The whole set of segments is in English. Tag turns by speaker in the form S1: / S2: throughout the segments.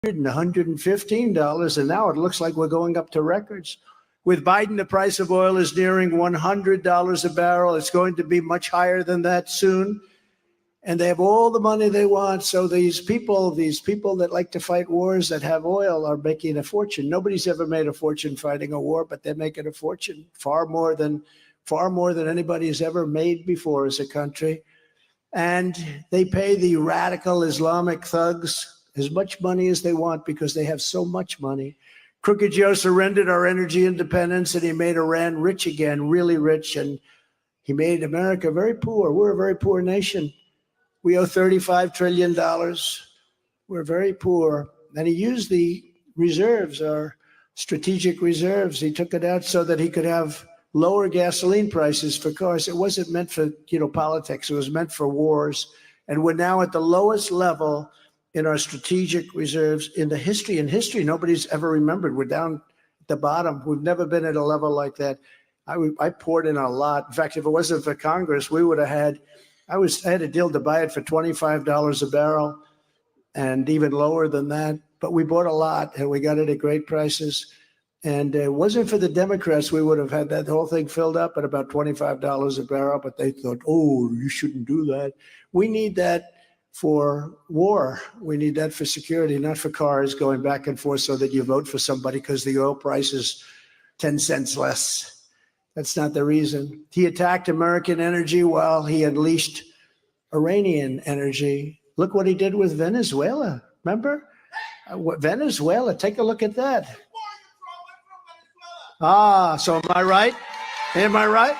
S1: and $115, and now it looks like we're going up to records. With Biden, the price of oil is nearing $100 a barrel. It's going to be much higher than that soon. And they have all the money they want. So these people that like to fight wars that have oil are making a fortune. Nobody's ever made a fortune fighting a war, but they're making a fortune, far more than anybody has ever made before as a country. And they pay the radical Islamic thugs as much money as they want because they have so much money. Crooked Joe surrendered our energy independence, and he made Iran rich again, really rich, and he made America very poor. We're a very poor nation. We owe $35 trillion. We're very poor. And he used the reserves, our strategic reserves. He took it out so that he could have lower gasoline prices for cars. It wasn't meant for, politics. It was meant for wars. And we're now at the lowest level in our strategic reserves in history. In history, nobody's ever remembered. We're down at the bottom. We've never been at a level like that. I poured in a lot. In fact, if it wasn't for Congress, we would have had, I had a deal to buy it for $25 a barrel and even lower than that. But we bought a lot and we got it at great prices. And it wasn't for the Democrats, we would have had that whole thing filled up at about $25 a barrel. But they thought, oh, you shouldn't do that. We need that for war. We need that for security, not for cars going back and forth so that you vote for somebody because the oil price is 10 cents less. That's not the reason. He attacked American energy while he unleashed Iranian energy. Look what he did with Venezuela. Remember? Venezuela, take a look at that. So am I right? Am I right?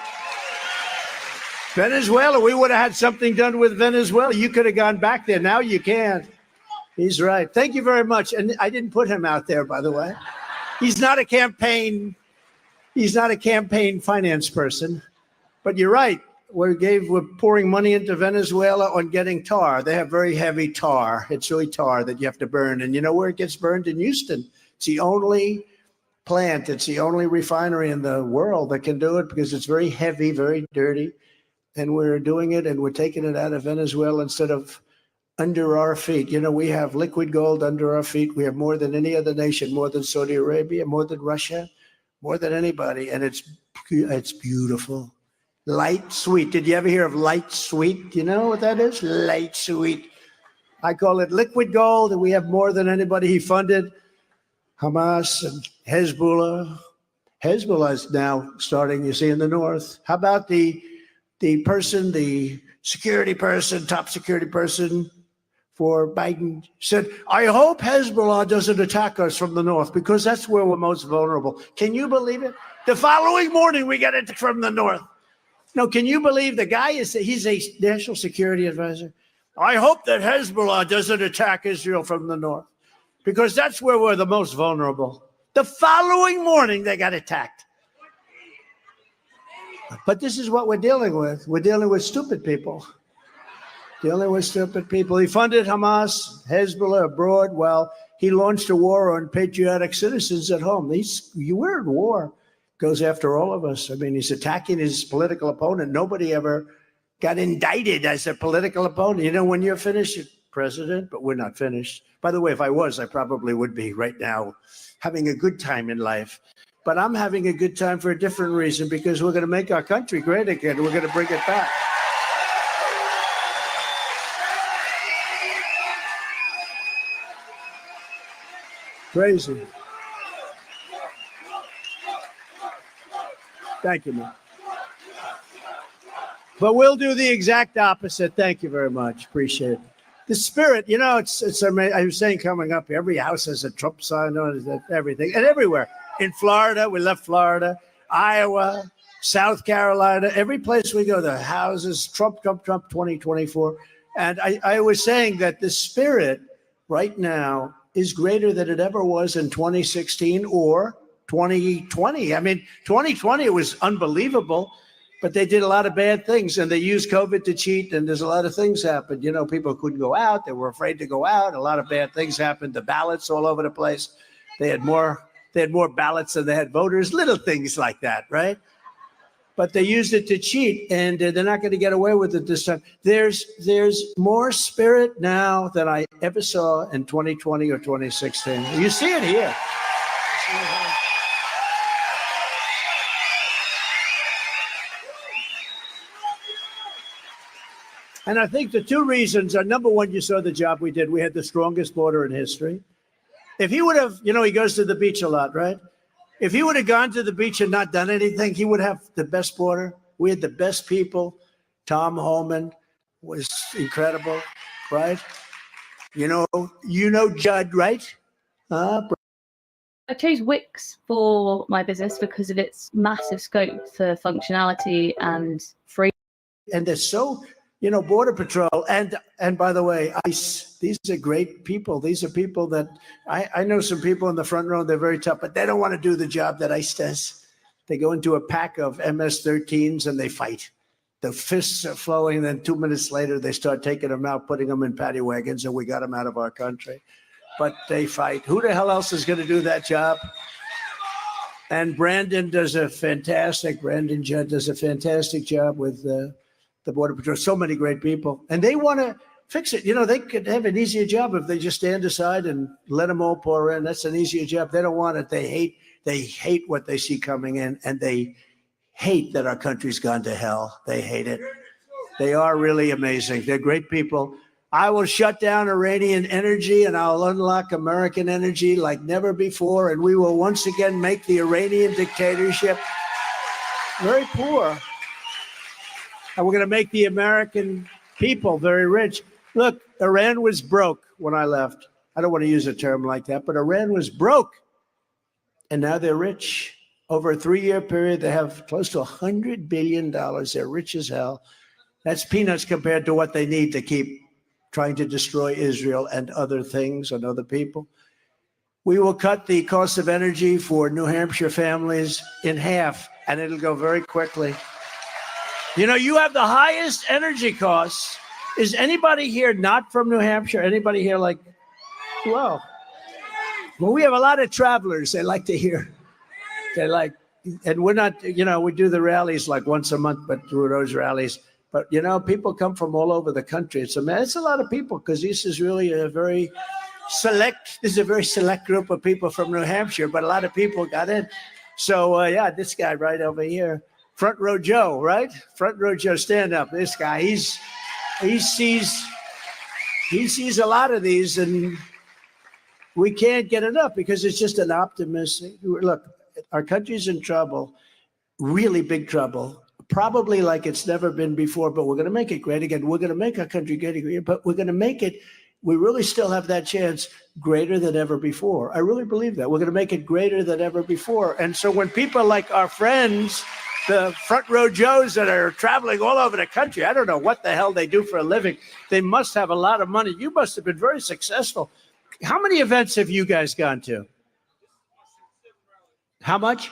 S1: Venezuela, we would have had something done with Venezuela. You could have gone back there. Now you can't. He's right. Thank you very much. And I didn't put him out there, by the way. He's not a campaign finance person. But you're right. We're pouring money into Venezuela on getting tar. They have very heavy tar. It's really tar that you have to burn. And you know where it gets burned? In Houston. It's the only plant. It's the only refinery in the world that can do it because it's very heavy, very dirty. And we're doing it, and we're taking it out of Venezuela instead of under our feet. We have liquid gold under our feet. We have more than any other nation, more than Saudi Arabia, more than Russia, more than anybody. And it's beautiful. Light sweet. Did you ever hear of light sweet? Do you know what that is? Light sweet. I call it liquid gold, and we have more than anybody. He funded Hamas and Hezbollah. Hezbollah is now starting, you see, in the north. How about the security person, top security person for Biden said, I hope Hezbollah doesn't attack us from the north because that's where we're most vulnerable. Can you believe it? The following morning, we got it from the north. No, can you believe the guy he's a national security advisor? I hope that Hezbollah doesn't attack Israel from the north because that's where we're the most vulnerable. The following morning, they got attacked. But this is what we're dealing with. We're dealing with stupid people. He funded Hamas, Hezbollah abroad while he launched a war on patriotic citizens at home. We're in war. Goes after all of us. I mean, he's attacking his political opponent. Nobody ever got indicted as a political opponent. When you're finished, you're president, but we're not finished. By the way, if I was, I probably would be right now having a good time in life. But I'm having a good time for a different reason because we're going to make our country great again. We're going to bring it back. Crazy. Thank you, man. But we'll do the exact opposite. Thank you very much. Appreciate it. The spirit, it's amazing. I was saying coming up, every house has a Trump sign on it, everything, and everywhere. In Florida, we left Florida, Iowa, South Carolina, every place we go, the houses, Trump 2024. And I was saying that the spirit right now is greater than it ever was in 2016 or 2020. I mean, 2020 was unbelievable, but they did a lot of bad things and they used COVID to cheat. And there's a lot of things happened. People couldn't go out. They were afraid to go out. A lot of bad things happened. The ballots all over the place. They had more ballots than they had voters, little things like that, right? but they used it to cheat, and they're not going to get away with it this time. There's more spirit now than I ever saw in 2020 or 2016. You see it here. And I think the two reasons are, number one, you saw the job we did. We had the strongest border in history. If he would have, he goes to the beach a lot, right? If he would have gone to the beach and not done anything, he would have the best border. We had the best people. Tom Homan was incredible, right? You know Judd, right?
S2: I chose Wix for my business because of its massive scope for functionality and free.
S1: And they're so, Border Patrol. And by the way, ICE, these are great people. These are people that I know some people in the front row, they're very tough, but they don't want to do the job that ICE does. They go into a pack of MS-13s and they fight. The fists are flowing. And then 2 minutes later, they start taking them out, putting them in paddy wagons, and we got them out of our country. But they fight. Who the hell else is going to do that job? And Brandon Judd does a fantastic job with the Border Patrol. So many great people. And they want to fix it. They could have an easier job if they just stand aside and let them all pour in. That's an easier job. They don't want it. They hate what they see coming in, and they hate that our country's gone to hell. They hate it. They are really amazing. They're great people. I will shut down Iranian energy and I'll unlock American energy like never before. And we will once again make the Iranian dictatorship very poor. And we're going to make the American people very rich. Look, Iran was broke when I left. I don't want to use a term like that, but Iran was broke. And now they're rich. Over a 3-year period, they have close to $100 billion. They're rich as hell. That's peanuts compared to what they need to keep trying to destroy Israel and other things and other people. We will cut the cost of energy for New Hampshire families in half, and it'll go very quickly. You have the highest energy costs. Is anybody here not from New Hampshire? Anybody here well, we have a lot of travelers. They like to hear. And we're not, we do the rallies like once a month, but through those rallies. But, people come from all over the country. It's a lot of people because this is really a very select group of people from New Hampshire, but a lot of people got in. So, this guy right over here, Front Row Joe, right? Front Row Joe, stand up. This guy, he sees a lot of these, and we can't get enough because it's just an optimistic. Look, our country's in trouble, really big trouble. Probably like it's never been before, but we're going to make it great again. We're going to make our country great again, but we're going to make it, we really still have that chance, greater than ever before. I really believe that. We're going to make it greater than ever before. And so when people like our friends, the Front Row Joes that are traveling all over the country, I don't know what the hell they do for a living. They must have a lot of money. You must have been very successful. How many events have you guys gone to? How much?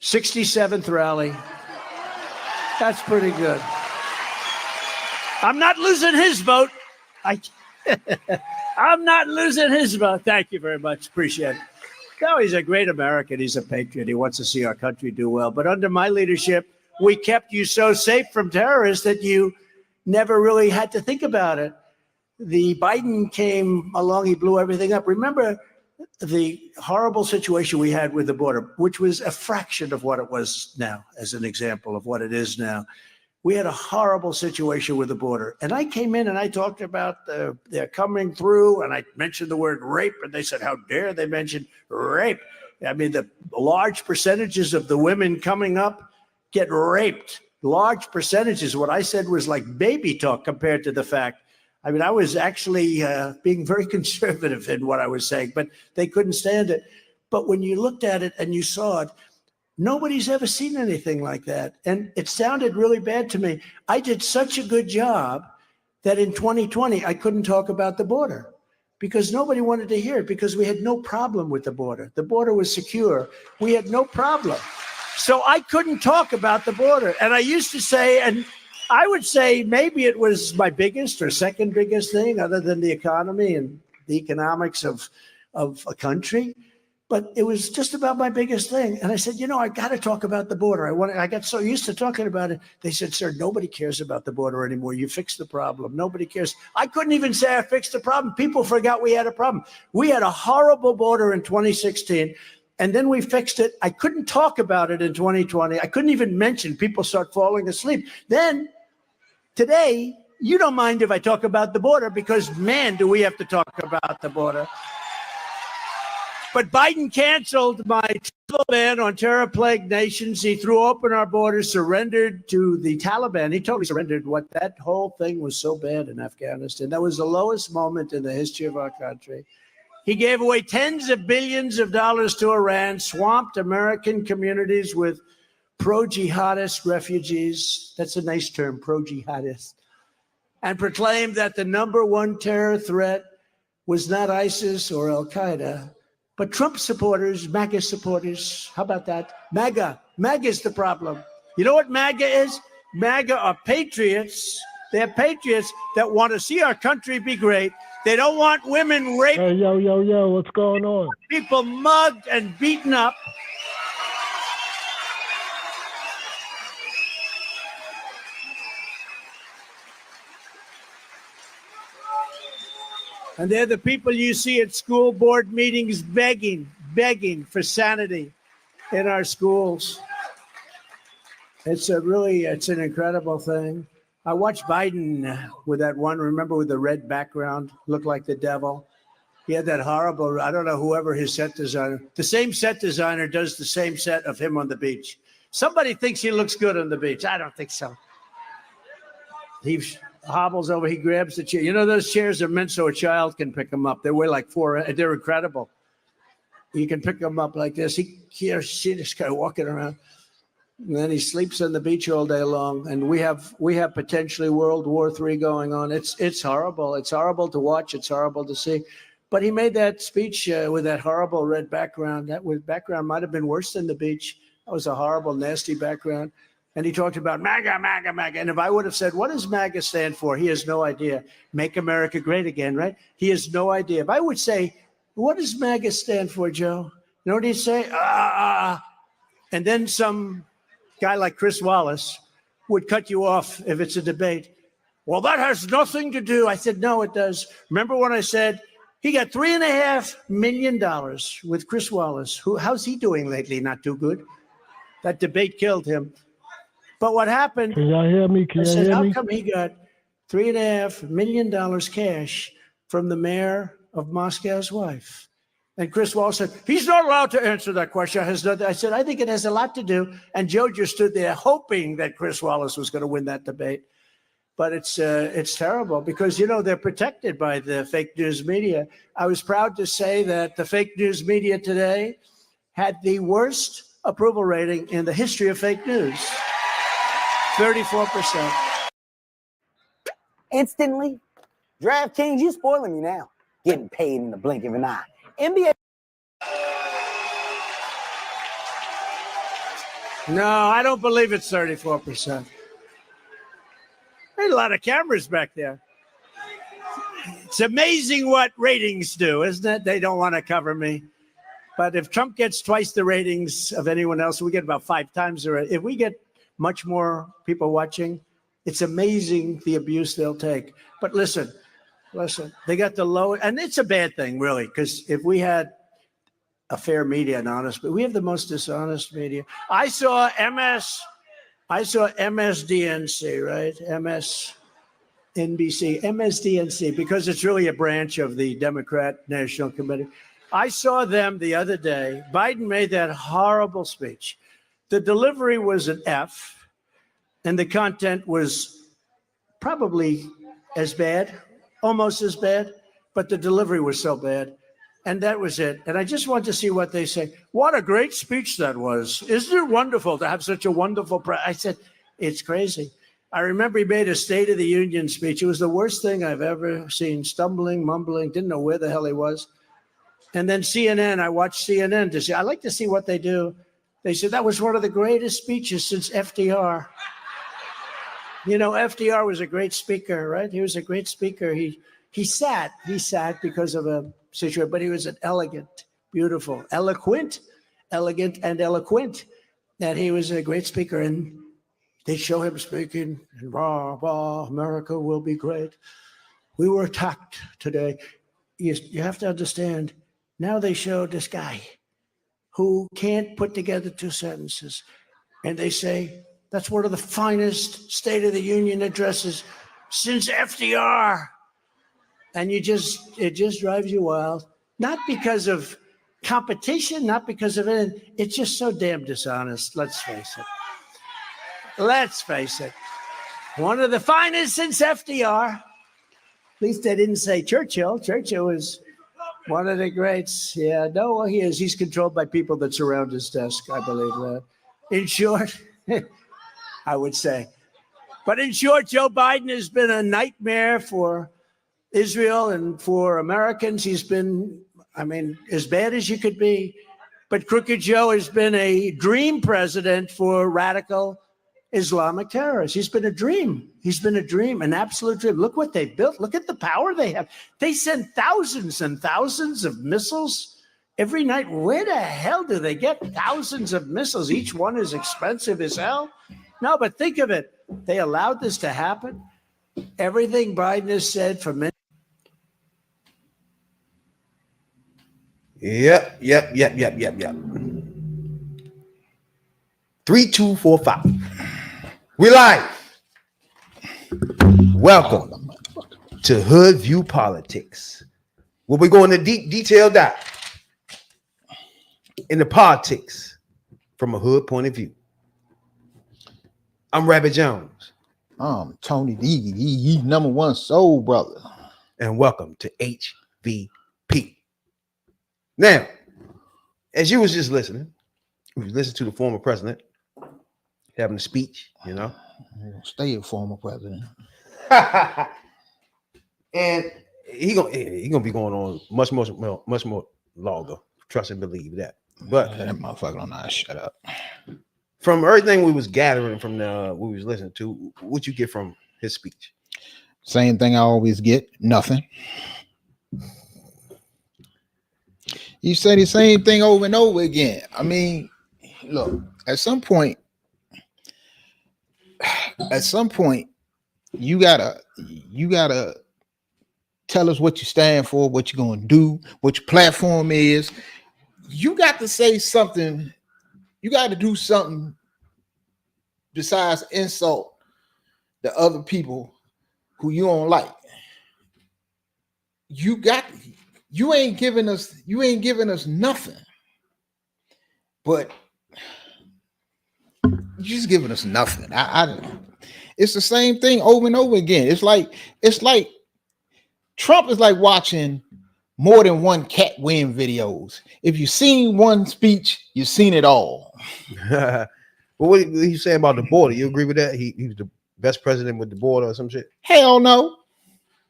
S1: 67th rally. That's pretty good. I'm not losing his vote. I'm not losing his vote. Thank you very much. Appreciate it. No, he's a great American. He's a patriot. He wants to see our country do well. But under my leadership, we kept you so safe from terrorists that you never really had to think about it. The Biden came along, he blew everything up. Remember the horrible situation we had with the border, which was a fraction of what it was now, as an example of what it is now. We had a horrible situation with the border. And I came in and I talked about they're coming through, and I mentioned the word rape, and they said, how dare they mention rape? I mean, the large percentages of the women coming up get raped. Large percentages. What I said was like baby talk compared to the fact. I mean, I was actually being very conservative in what I was saying, but they couldn't stand it. But when you looked at it and you saw it, nobody's ever seen anything like that. And it sounded really bad to me. I did such a good job that in 2020, I couldn't talk about the border because nobody wanted to hear it because we had no problem with the border. The border was secure. We had no problem. So I couldn't talk about the border. And I used to say, and I would say maybe it was my biggest or second biggest thing other than the economy and the economics of a country. But it was just about my biggest thing. And I said, you know, I got to talk about the border. I got so used to talking about it. They said, sir, nobody cares about the border anymore. You fixed the problem. Nobody cares. I couldn't even say I fixed the problem. People forgot we had a problem. We had a horrible border in 2016. And then we fixed it. I couldn't talk about it in 2020. I couldn't even mention. People start falling asleep. Then today, you don't mind if I talk about the border because, man, do we have to talk about the border. But Biden canceled my travel ban on terror-plagued nations. He threw open our borders, surrendered to the Taliban. He totally surrendered. That whole thing was so bad in Afghanistan. That was the lowest moment in the history of our country. He gave away tens of billions of dollars to Iran, swamped American communities with pro-jihadist refugees. That's a nice term, pro-jihadist. And proclaimed that the number one terror threat was not ISIS or Al-Qaeda, but Trump supporters, MAGA supporters. How about that? MAGA. MAGA is the problem. You know what MAGA is? MAGA are patriots. They're patriots that want to see our country be great. They don't want women raped.
S3: Hey, yo, what's going on?
S1: People mugged and beaten up. And they're the people you see at school board meetings begging for sanity in our schools. It's an incredible thing. I watched Biden with that one, remember, with the red background, looked like the devil. He had that horrible, I don't know, whoever his set designer, the same set designer does the same set of him on the beach. Somebody thinks he looks good on the beach. I don't think so. He hobbles over, he grabs the chair. You know, those chairs are meant so a child can pick them up. They weigh like 4, they're incredible. You can pick them up like this. He or she just kind of walking around. And then he sleeps on the beach all day long. And we have potentially World War III going on. It's horrible. It's horrible to watch. It's horrible to see. But he made that speech with that horrible red background. That background might have been worse than the beach. That was a horrible, nasty background. And he talked about MAGA, MAGA, MAGA. And if I would have said, what does MAGA stand for? He has no idea. Make America Great Again, right? He has no idea. If I would say, what does MAGA stand for, Joe? You know what he'd say? And then some guy like Chris Wallace would cut you off if it's a debate. Well, that has nothing to do. I said, no, it does. Remember when I said he got $3.5 million with Chris Wallace? How's he doing lately? Not too good. That debate killed him. But what happened?
S3: Can y'all hear me?
S1: I said, how come he got $3.5 million cash from the mayor of Moscow's wife? And Chris Wallace said, he's not allowed to answer that question. I said, I think it has a lot to do. And Joe just stood there hoping that Chris Wallace was going to win that debate. But it's terrible because, you know, they're protected by the fake news media. I was proud to say that the fake news media today had the worst approval rating in the history of fake news. 34%.
S4: Instantly. DraftKings, you spoiling me now. Getting paid in the blink of an eye. NBA.
S1: No, I don't believe it's 34%. There's a lot of cameras back there. It's amazing what ratings do, isn't it? They don't want to cover me. But if Trump gets twice the ratings of anyone else, we get about 5 times the ratings. If we get much more people watching, it's amazing the abuse they'll take. But listen, they got the low, and it's a bad thing, really, because if we had a fair media and honest, but we have the most dishonest media. I saw MSDNC, right? MSDNC, because it's really a branch of the Democrat National Committee. I saw them the other day. Biden made that horrible speech. The delivery was an F, and the content was probably as bad, almost as bad, but the delivery was so bad. And that was it. And I just want to see what they say. What a great speech that was. Isn't it wonderful to have such a wonderful I said, it's crazy. I remember he made a State of the Union speech. It was the worst thing I've ever seen. Stumbling, mumbling, didn't know where the hell he was. And then CNN, I watched CNN to see. I like to see what they do. They said that was one of the greatest speeches since FDR. You know, FDR was a great speaker, right? He was a great speaker. He sat because of a situation, but he was an elegant, beautiful, eloquent, elegant, and eloquent. That he was a great speaker, and they show him speaking, and rah, rah, America will be great. We were attacked today. You have to understand, now they show this guy who can't put together two sentences. And they say, that's one of the finest State of the Union addresses since FDR. And it just drives you wild. Not because of competition, not because of it. It's just so damn dishonest. Let's face it. Let's face it. One of the finest since FDR. At least they didn't say Churchill. Churchill was one of the greats. Yeah, no, he is. He's controlled by people that surround his desk. I believe that. In short, I would say. But in short, Joe Biden has been a nightmare for Israel and for Americans. He's been, as bad as you could be. But Crooked Joe has been a dream president for radical Islamic terrorists. He's been a dream. He's been a dream, an absolute dream. Look what they built. Look at the power they have. They send thousands and thousands of missiles every night. Where the hell do they get thousands of missiles? Each one is expensive as hell. No, but think of it. They allowed this to happen. Everything Biden has said for many.
S5: Yep. 3, 2, 4, 5. We live. Welcome to Hoodviewpolitics, where we go into deep, detailed dive into politics from a hood point of view. I'm Rabbit Jones.
S6: Tony D, #1 soul brother.
S5: And welcome to HVP. Now, as you was just listening, we listened to the former president having a speech,
S6: Stay a former president.
S5: And he gonna be going on much more longer. Trust and believe that. But
S6: that motherfucker don't know how to shut up.
S5: From everything we was gathering from we was listening to, what you get from his speech?
S6: Same thing I always get, nothing. You say the same thing over and over again. Look, at some point, you gotta tell us what you stand for, what you're gonna do, what your platform is. You got to say something. You got to do something besides insult the other people who you don't like. You ain't giving us nothing, but you're just giving us nothing. It's the same thing over and over again. It's like Trump is like watching more than one cat win videos. If you've seen one speech, you've seen it all.
S5: But what you saying about the border? You agree with that? He was the best president with the border or some shit?
S6: Hell no.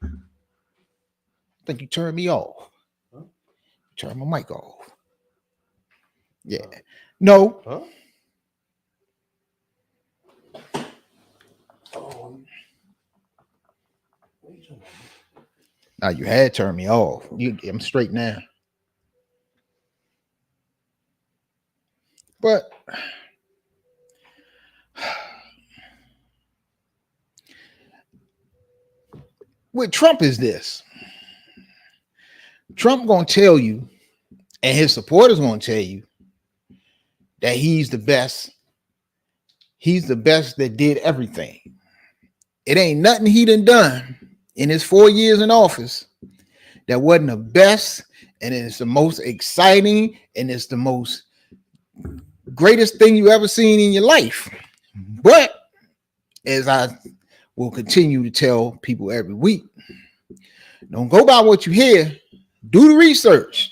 S6: I think you turned me off.
S5: Huh?
S6: Turn my mic off. Yeah. No.
S5: Huh?
S6: Now you had turned me off. I'm straight now. But with Trump is this. Trump gonna tell you, and his supporters gonna tell you, that he's the best. He's the best that did everything. It ain't nothing he done in his 4 years in office that wasn't the best, and it's the most exciting, and it's the most greatest thing you ever seen in your life. But as I will continue to tell people every week, don't go by what you hear, do the research.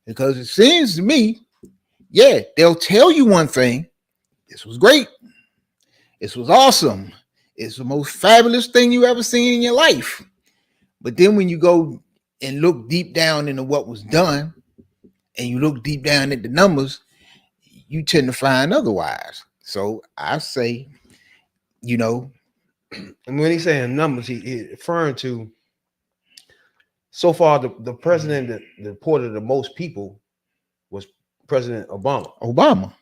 S6: Because it seems to me, yeah, they'll tell you one thing. This was great. This was awesome. It's the most fabulous thing you ever seen in your life. But then when you go and look deep down into what was done, and you look deep down at the numbers, you tend to find otherwise. So I say,
S5: And when he's saying numbers, he's referring to so far the president that deported the most people President Obama.
S6: Obama.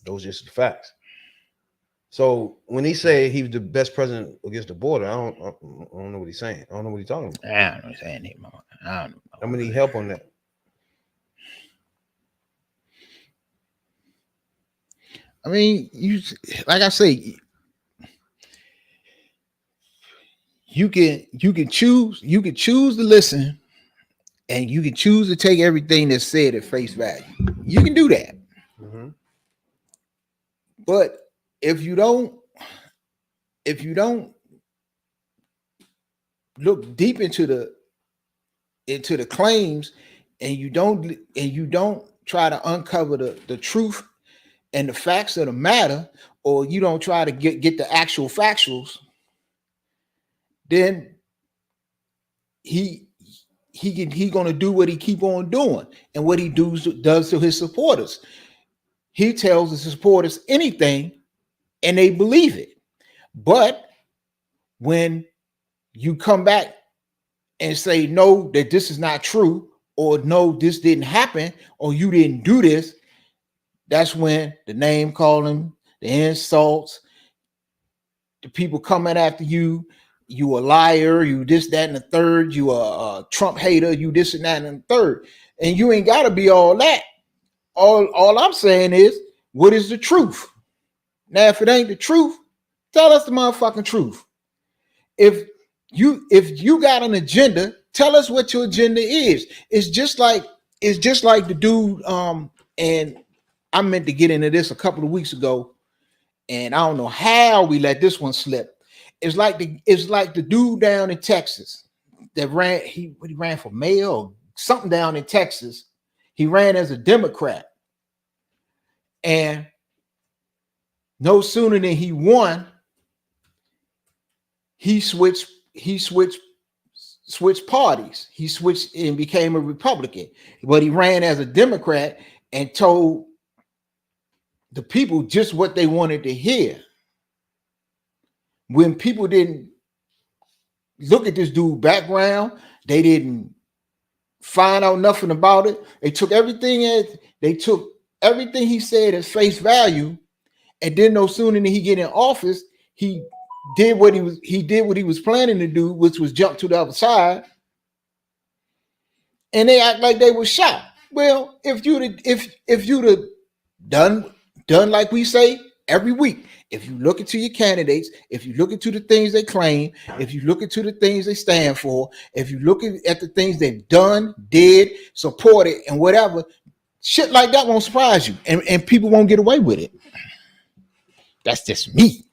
S5: Those are just the facts. So when he say he was the best president against the border, I don't know what he's saying. I don't know what he's talking about.
S6: I don't know what he's saying anymore. I don't know.
S5: I'm gonna need help on that.
S6: I mean, you like I say, you can choose to listen, and you can choose to take everything that's said at face value. You can do that.
S5: Mm-hmm.
S6: But if you don't look deep into the claims, and you don't try to uncover the truth and the facts of the matter, or you don't try to get the actual factuals, then he gonna do what he keep on doing, and what he does to his supporters. He tells his supporters anything, and they believe it. But when you come back and say no, that this is not true, or no, this didn't happen, or you didn't do this, that's when the name calling, the insults, the people coming after you, you a liar, you this, that, and the third, you a Trump hater, you this and that and the third. And you ain't gotta be all that. All I'm saying is, what is the truth? Now, if it ain't the truth, tell us the motherfucking truth. If you got an agenda, tell us what your agenda is. It's just like the dude, and I meant to get into this a couple of weeks ago, and I don't know how we let this one slip. It's like the dude down in Texas that he ran for mayor or something down in Texas. He ran as a Democrat, and no sooner than he won, he switched parties. He switched and became a Republican, but he ran as a Democrat and told the people just what they wanted to hear. When people didn't look at this dude's background, they didn't find out nothing about it. They took everything he said as face value, and then no sooner than he get in office, he did what he was planning to do, which was jump to the other side, and they act like they were shocked. Well, if you'd have done like we say every week, if you look into your candidates, if you look into the things they claim, if you look into the things they stand for, if you look at the things they've done, did, supported, and whatever, shit like that won't surprise you, and people won't get away with it. That's just me.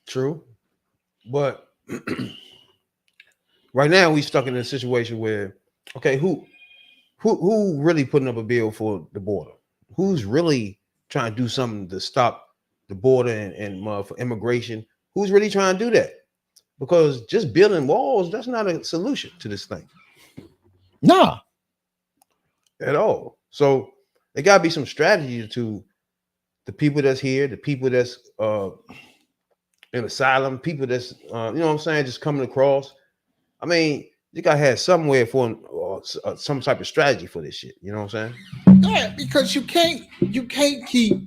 S5: True, but right now we stuck in a situation where, okay, who really putting up a bill for the border? Who's really trying to do something to stop the border and for immigration? Who's really trying to do that? Because just building walls, that's not a solution to this thing.
S6: Nah,
S5: at all. So there got to be some strategy to the people that's here, the people that's in asylum, people that's you know what I'm saying, just coming across. I mean, you gotta have somewhere for some type of strategy for this shit. You know what I'm saying?
S6: yeah, because you can't keep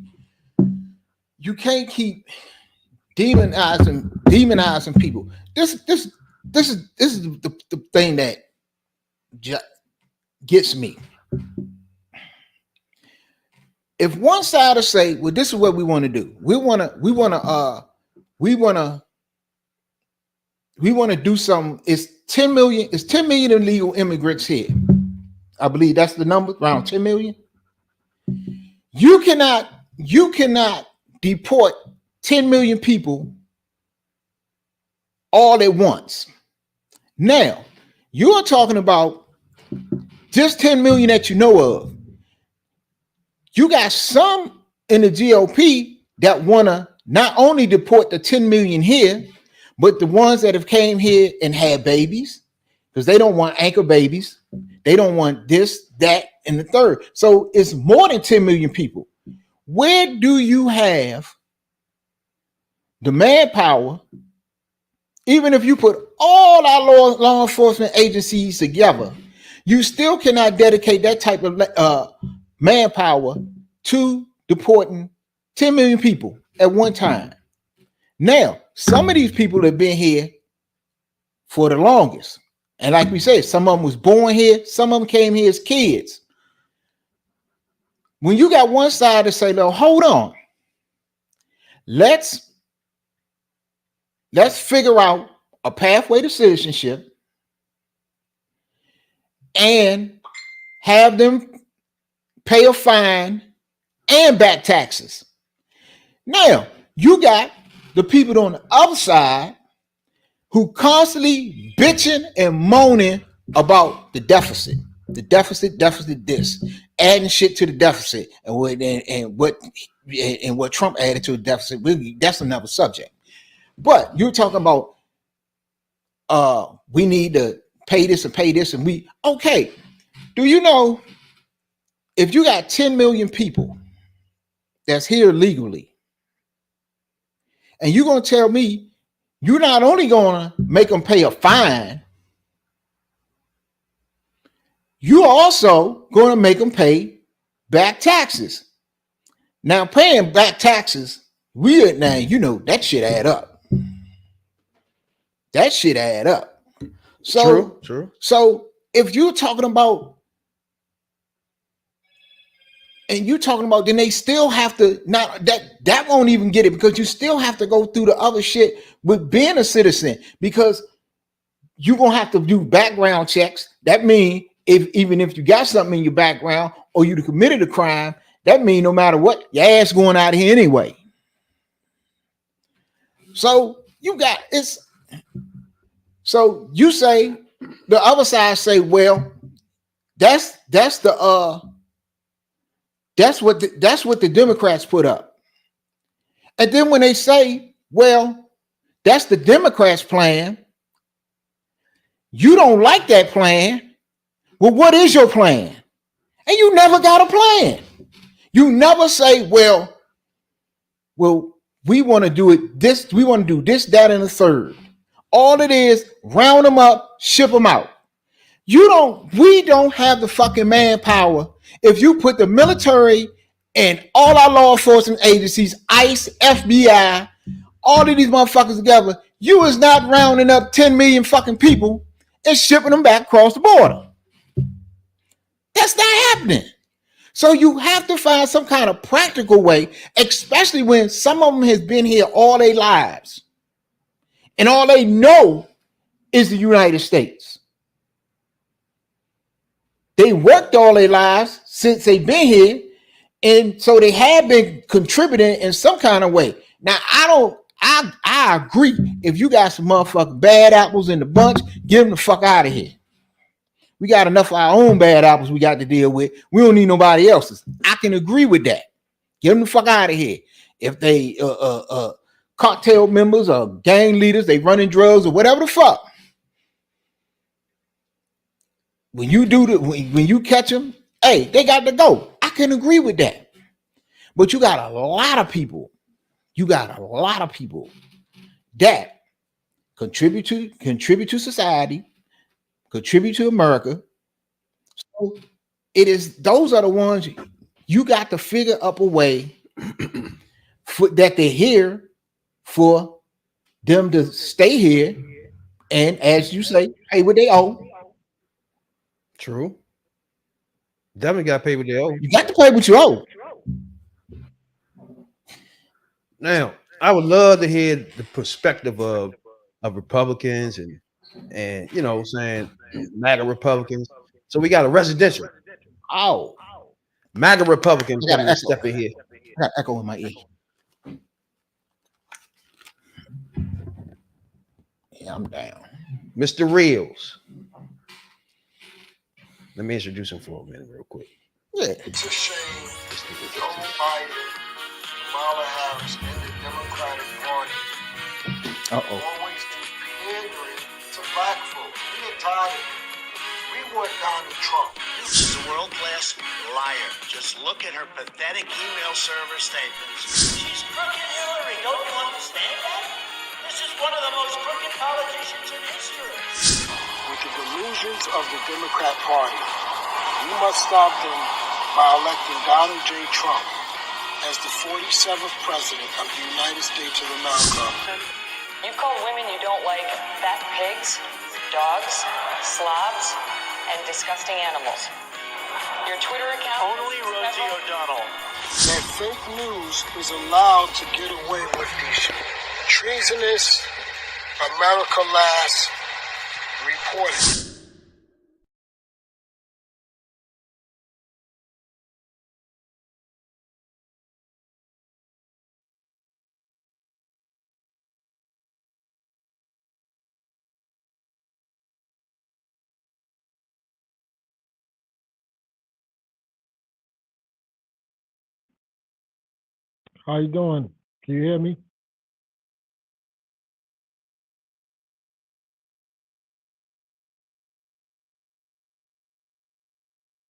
S6: demonizing people. This is the thing that gets me. If one side will say, well, this is what we want to do. We want to do something. It's 10 million. It's 10 million illegal immigrants here. I believe that's the number, around 10 million. You cannot deport 10 million people all at once. Now, you are talking about just 10 million that you know of. You got some in the GOP that want to not only deport the 10 million here, but the ones that have came here and had babies, because they don't want anchor babies. They don't want this, that, and the third. So it's more than 10 million people. Where do you have the manpower, even if you put all our law enforcement agencies together, You still cannot dedicate that type of manpower to deporting 10 million people at one time. Now, some of these people have been here for the longest. And like we said, some of them was born here, some of them came here as kids. When you got one side to say, no, hold on, let's figure out a pathway to citizenship and have them pay a fine and back taxes. Now, you got the people on the other side who constantly bitching and moaning about the deficit, this, adding shit to the deficit, and what Trump added to the deficit. Really, that's another subject. But you're talking about we need to pay this, and we okay. Do you know if you got 10 million people that's here legally, and you're gonna tell me you're not only gonna make them pay a fine, you're also gonna make them pay back taxes. Now, paying back taxes, that shit add up. That shit add up. So
S5: True.
S6: So if you're talking about, then they still have to, not that won't even get it, because you still have to go through the other shit with being a citizen, because you're gonna have to do background checks. That means even if you got something in your background or you committed a crime, that means no matter what, your ass going out of here anyway. So you say the other side say, well, that's what the Democrats put up. And then when they say, well, that's the Democrats' plan, you don't like that plan. Well, what is your plan? And you never got a plan. You never say, well, we want to do it this, we want to do this, that, and the third. All it is, round them up, ship them out. We don't have the fucking manpower. If you put the military and all our law enforcement agencies, ICE, FBI, all of these motherfuckers together, you is not rounding up 10 million fucking people and shipping them back across the border. That's not happening. So you have to find some kind of practical way, especially when some of them has been here all their lives and all they know is the United States. They worked all their lives since they've been here, and so they have been contributing in some kind of way. Now, I agree. If you got some motherfucking bad apples in the bunch, get them the fuck out of here. We got enough of our own bad apples we got to deal with. We don't need nobody else's. I can agree with that. Get them the fuck out of here. If they cartel members or gang leaders, they running drugs or whatever the fuck. When you catch them, hey, they got to go. I can agree with that. But you got a lot of people. That contribute to society, contribute to America. So those are the ones you got to figure up a way that they're here for them to stay here, and as you say, pay what they owe.
S5: True. Definitely got to pay what they owe.
S6: You got to pay what you owe.
S5: Now, I would love to hear the perspective of Republicans and saying MAGA Republicans. So we got a residential.
S6: Oh,
S5: MAGA Republicans got to step in here.
S6: I got echo in my ear. Yeah, I'm down.
S5: Mr. Reels. Let me introduce him for a minute real quick.
S6: Yeah.
S7: It's a shame Joe Biden, Kamala Harris, and the Democratic Party always do pandering to black folk. We are tired of it. We want Donald Trump.
S8: She's a world-class liar. Just look at her pathetic email server statements. She's crooked Hillary. Don't you understand that? This is one of the most crooked politicians in history.
S7: With the delusions of the Democrat Party. We must stop them by electing Donald J. Trump as the 47th President of the United States of America.
S9: You call women you don't like fat pigs, dogs, slobs, and disgusting animals. Your Twitter account...
S8: Only Rosie O'Donnell.
S7: That fake news is allowed to get away with these treasonous America Last reporting.
S3: How you doing? Can you hear me?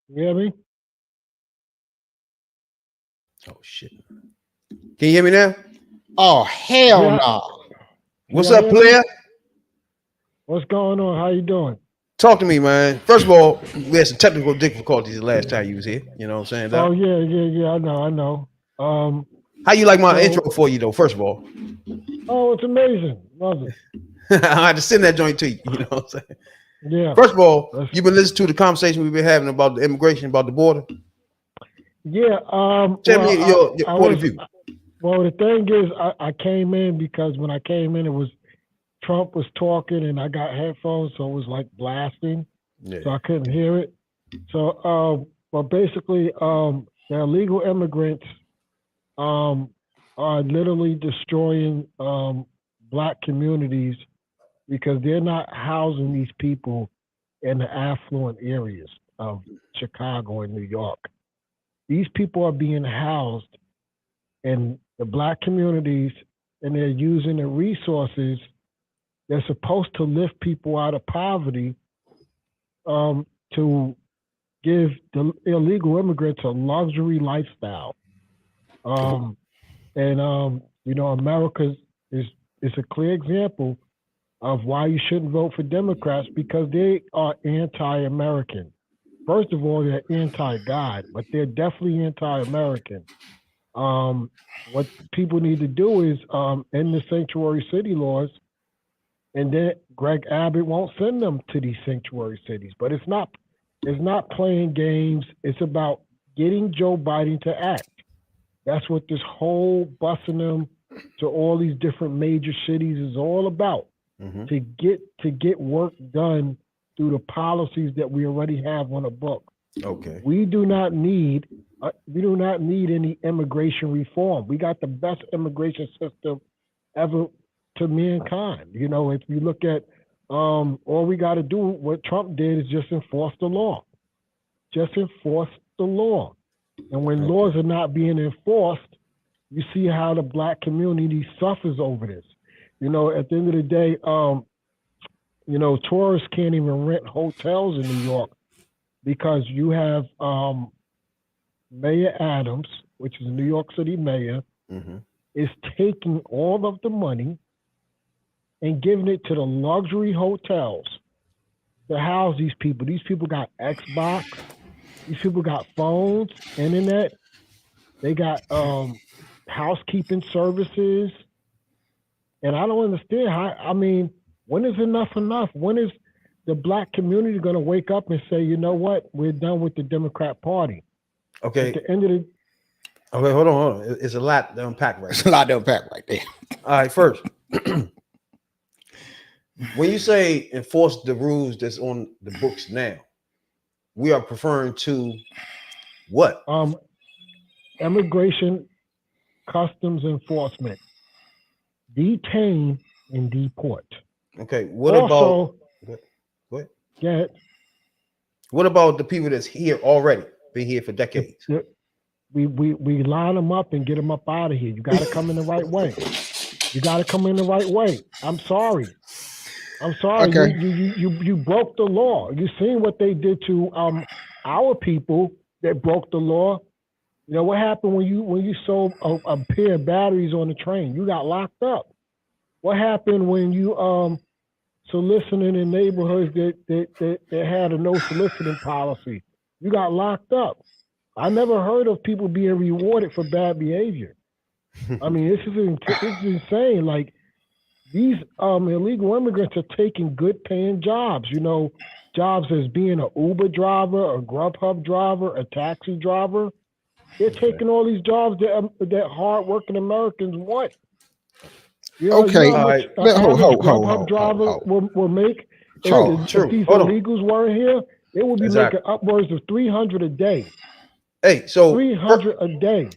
S3: You hear me?
S5: Oh shit. Can you hear me now?
S6: Oh hell
S3: Yeah.
S6: no!
S5: What's
S3: Yeah,
S5: up,
S3: yeah.
S5: player?
S3: What's going on? How you doing?
S5: Talk to me, man. First of all, we had some technical difficulties the last time you was here. You know what I'm saying, Doc?
S3: Oh yeah. I know.
S5: How you like my
S3: So-
S5: intro for you, though? First of all,
S3: Oh, it's amazing. Love it.
S5: I had to send that joint to you. You know what I'm saying?
S3: Yeah.
S5: First of all,
S3: That's-
S5: you've been listening to the conversation we've been having about the immigration, about the border.
S3: Yeah.
S5: Tell me your
S3: I
S5: point of
S3: was-
S5: view.
S3: Well, the thing is, I came in because when I came in, it was Trump was talking, and I got headphones, so it was like blasting, so
S5: Yeah.
S3: I couldn't hear it. So, well, basically, the illegal immigrants are literally destroying black communities because they're not housing these people in the affluent areas of Chicago and New York. These people are being housed in the black communities, and they're using the resources they're supposed to lift people out of poverty to give the illegal immigrants a luxury lifestyle. America is a clear example of why you shouldn't vote for Democrats, because they are anti-American. First of all, they're anti-God, but they're definitely anti-American. What people need to do is end the sanctuary city laws, and then Greg Abbott won't send them to these sanctuary cities. But it's not playing games. It's about getting Joe Biden to act. That's what this whole busing them to all these different major cities is all about.
S5: Mhm.
S3: To get work done through the policies that we already have on the book.
S5: Okay.
S3: We do not need any immigration reform. We got the best immigration system ever to mankind. You know, if you look at all we got to do, what Trump did is just enforce the law. Just enforce the law. And when laws are not being enforced, you see how the black community suffers over this. You know, at the end of the day, tourists can't even rent hotels in New York because you have Mayor Adams, which is a New York City mayor,
S5: Mhm.
S3: is taking all of the money and giving it to the luxury hotels to house these people. These people got Xbox. These people got phones, internet. They got housekeeping services. And I don't understand when is enough enough? When is the black community going to wake up and say, you know what, we're done with the Democrat Party?
S5: Okay.
S3: At the end of the
S5: Okay. Hold on. It's a lot to unpack right
S6: It's
S5: now.
S6: a lot to unpack right there.
S5: All right. First, when you say enforce the rules that's on the books now, we are preferring to what?
S3: Immigration Customs Enforcement, detain and deport.
S5: Okay. What
S3: Also,
S5: about? Go ahead.
S3: get
S5: What about the people that's here already, been here for decades?
S3: we line them up and get them up out of here. You got to come in the right way. You got to come in the right way. I'm sorry.
S6: Okay.
S3: You broke the law. You seen what they did to our people that broke the law. You know what happened when you sold a pair of batteries on the train? You got locked up. What happened when you soliciting in neighborhoods that had a no soliciting policy. You got locked up. I never heard of people being rewarded for bad behavior. I mean, this is insane. Like, these illegal immigrants are taking good paying jobs, jobs as being an Uber driver, a Grubhub driver, a taxi driver. They're taking all these jobs that hardworking Americans want.
S6: Okay.
S3: How much
S5: All right.
S3: Grubhub driver will make if these illegals weren't here? They would be making upwards of $300 a day.
S5: Hey, so
S3: $300 a day.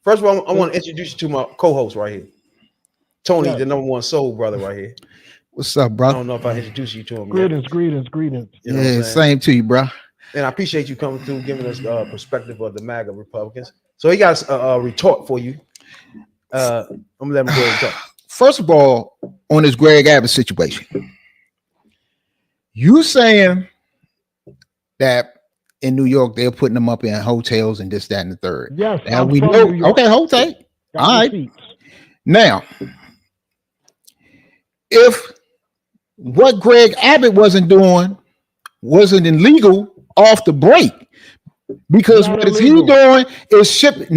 S5: First of all, I want to introduce you to my co-host right here, Tony, the #1 soul brother right here.
S6: What's up, bro?
S5: I don't know if I introduced you to him.
S3: Greetings.
S5: You know
S6: Yeah, same to you, bro.
S5: And I appreciate you coming through, giving us perspective of the MAGA Republicans. So he got a retort for you. I'm gonna let him go ahead and talk.
S6: First of all, on this Greg Abbott situation, you saying that in New York they're putting them up in hotels and this, that, and the third.
S3: Yes,
S6: and we know. Okay, hold tight. All right. Now, if what Greg Abbott wasn't doing wasn't illegal off the break, because what is he doing is shipping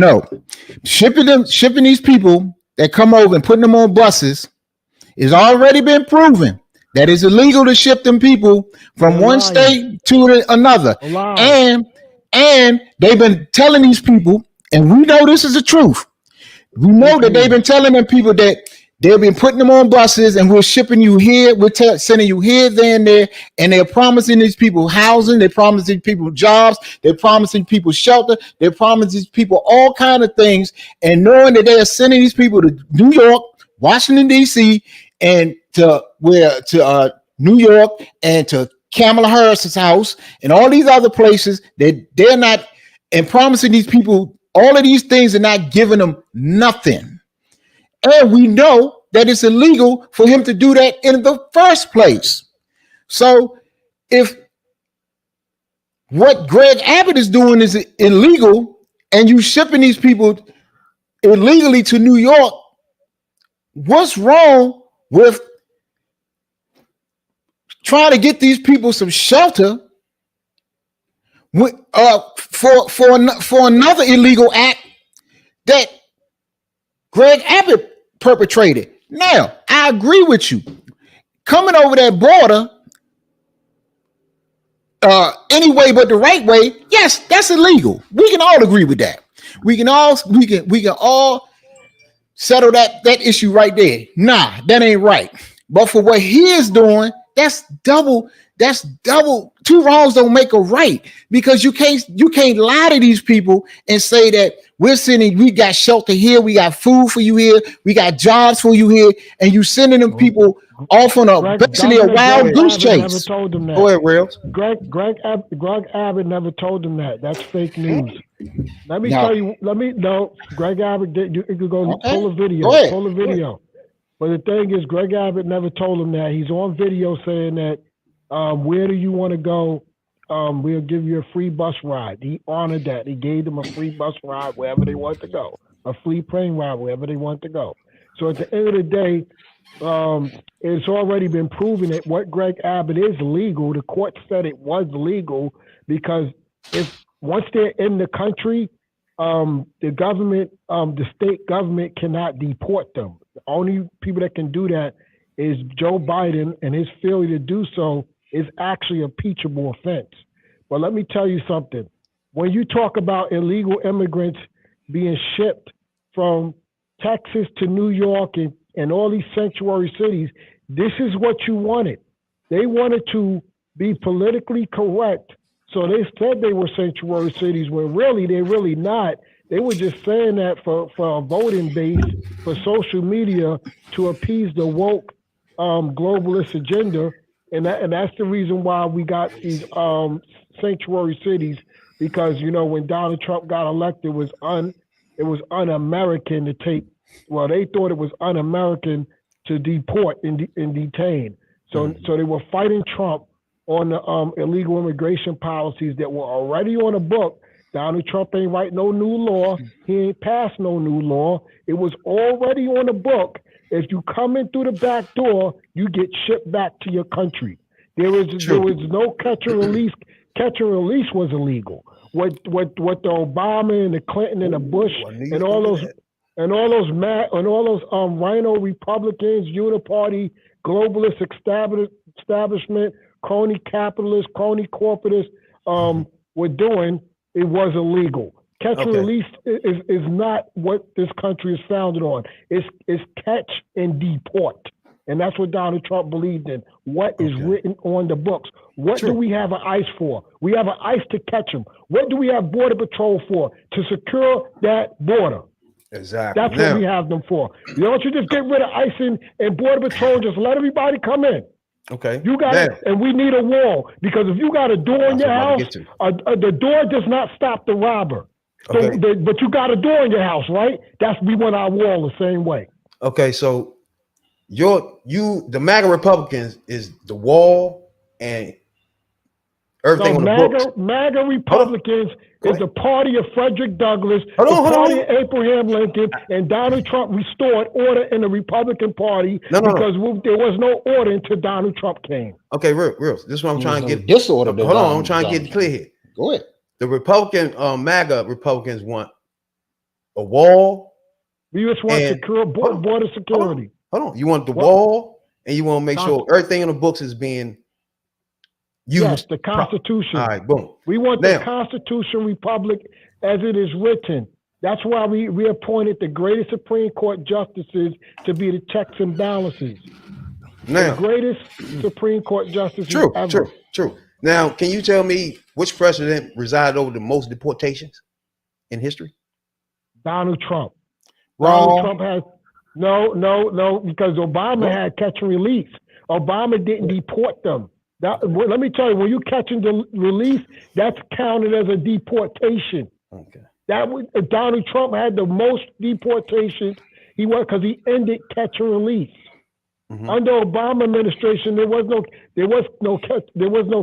S6: these people that come over and putting them on buses is already been proven that it's illegal to ship them people from one state to another. And they've been telling these people, and we know this is the truth. We know that they've been telling them people that they've been putting them on buses and we're shipping you here, sending you here, there, and there, and they're promising these people housing, they're promising people jobs, they're promising people shelter, they're promising these people all kinds of things, and knowing that they are sending these people to New York, Washington, D.C., and to New York, and to Kamala Harris's house, and all these other places that they're not, and promising these people all of these things and not giving them nothing. And we know that it's illegal for him to do that in the first place. So if what Greg Abbott is doing is illegal and you shipping these people illegally to New York, what's wrong with trying to get these people some shelter for another illegal act that Greg Abbott perpetrated? Now, I agree with you. Coming over that border any way but the right way, yes, that's illegal. We can all agree with that. We can all settle that issue right there. Nah, that ain't right. But for what he is doing, that's double. Two wrongs don't make a right, because you can't lie to these people and say that we got shelter here, we got food for you here, we got jobs for you here, and you sending them people off on basically a wild goose chase.
S3: Never told them that.
S5: Go ahead, Rails.
S3: Greg Abbott never told them that. That's fake news. Let me tell you. Greg Abbott did. You could go pull a video. Pull a video. But the thing is, Greg Abbott never told them that. He's on video saying that. Where do you want to go? We'll give you a free bus ride. He honored that. He gave them a free bus ride wherever they want to go, a free plane ride wherever they want to go. So at the end of the day, it's already been proven that what Greg Abbott is legal. The court said it was legal because once they're in the country, the government, the state government cannot deport them. The only people that can do that is Joe Biden, and his failure to do so is actually a impeachable offense. But let me tell you something. When you talk about illegal immigrants being shipped from Texas to New York and all these sanctuary cities, this is what you wanted. They wanted to be politically correct. So they said they were sanctuary cities when really they're really not. They were just saying that for a voting base, for social media, to appease the woke globalist agenda. And that's the reason why we got these sanctuary cities, because, when Donald Trump got elected, it was un-American to take, well, they thought it was un-American to deport and detain. So they were fighting Trump on the illegal immigration policies that were already on the book. Donald Trump ain't write no new law. He ain't passed no new law. It was already on the book If you come in through the back door, you get shipped back to your country. There was no catch and release. Catch and release was illegal. What the Obama and the Clinton and the Bush and all those rhino Republicans, uniparty, globalist establishment, crony capitalists, crony corporatists were doing, it was illegal. Catch and release is not what this country is founded on. It's catch and deport. And that's what Donald Trump believed in. What is written on the books? What do we have an ICE for? We have an ICE to catch them. What do we have Border Patrol for? To secure that border.
S5: Exactly.
S3: That's what we have them for. You don't just get rid of ICE and Border Patrol, just let everybody come in.
S5: Okay.
S3: You got it, and we need a wall, because if you got a door in your house, the door does not stop the robber. So but you got a door in your house, right? We want our wall the same way.
S5: Okay, so the MAGA Republicans is the wall and everything on the books.
S3: MAGA Republicans is the party of Frederick Douglass, the party of Abraham Lincoln, and Donald Trump restored order in the Republican Party because there was no order until Donald Trump came.
S5: Okay, real. This is what I'm trying to get.
S6: Disorder.
S5: Hold on, I'm trying to get clear here.
S6: Go ahead.
S5: The MAGA Republicans want a wall.
S3: We just want secure border security.
S5: Hold on. You want the wall, and you want to make sure everything in the books is being used.
S3: Yes, the Constitution.
S5: All right, boom.
S3: We want the Constitution Republic as it is written. That's why we appointed the greatest Supreme Court justices to be the checks and balances.
S5: Now,
S3: the greatest Supreme Court justices ever.
S5: True. Now, can you tell me which president resided over the most deportations in history?
S3: Donald Trump.
S6: Wrong.
S3: Donald Trump has no, because Obama had catch and release. Obama didn't deport them. Let me tell you, when you catch and release, that's counted as a deportation.
S5: Okay.
S3: Donald Trump had the most deportations. Because he ended catch and release. Mm-hmm. Under Obama administration, there was no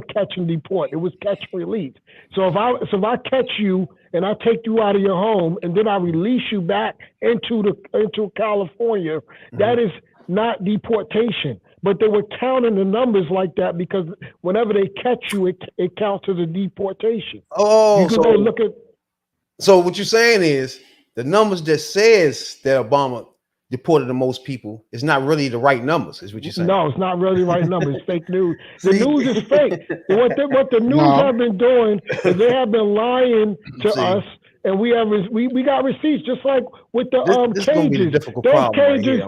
S3: catch and deport. It was catch and release. So if I catch you and I take you out of your home and then I release you back into California, that is not deportation. But they were counting the numbers like that because whenever they catch you, it counts as a deportation.
S5: Oh,
S3: so
S5: what you're saying is the numbers that says that Obama deported the most people is not really the right numbers, is what you're saying?
S3: No, it's not really the right numbers. It's fake news. The news is fake. What the news have been doing is they have been lying to us, and we got receipts, just like with the cages.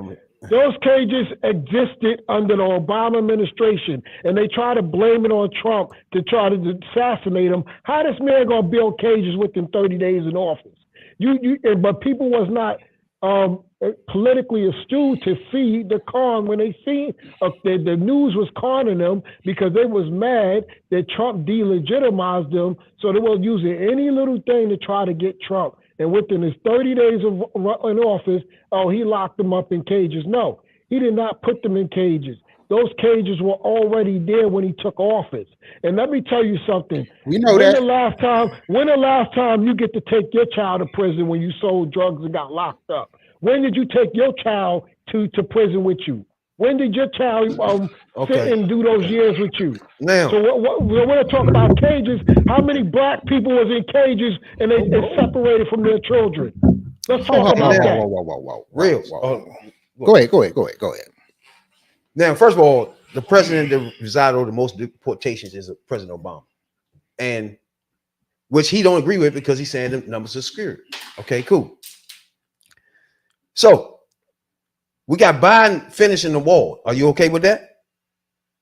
S3: Those cages existed under the Obama administration, and they try to blame it on Trump to try to assassinate him. How this man gonna build cages within 30 days in office? But people was not politically astute to see the con when they see the news was conning them because they was mad that Trump delegitimized them, so they were using any little thing to try to get Trump. And within his 30 days in office, he locked them up in cages. No, he did not put them in cages. Those cages were already there when he took office. And let me tell you something.
S6: We know
S3: when the last time you get to take your child to prison when you sold drugs and got locked up? When did you take your child to prison with you? When did your child sit and do those years with you?
S5: Now,
S3: so when I talk about cages, how many black people was in cages and they separated from their children? Let's talk about that.
S6: Whoa.
S5: Real.
S6: Go ahead.
S5: Now, first of all, the president that resided over the most deportations is President Obama, and which he don't agree with because he's saying the numbers are skewed. Okay, cool. So we got Biden finishing the wall. Are you okay with that?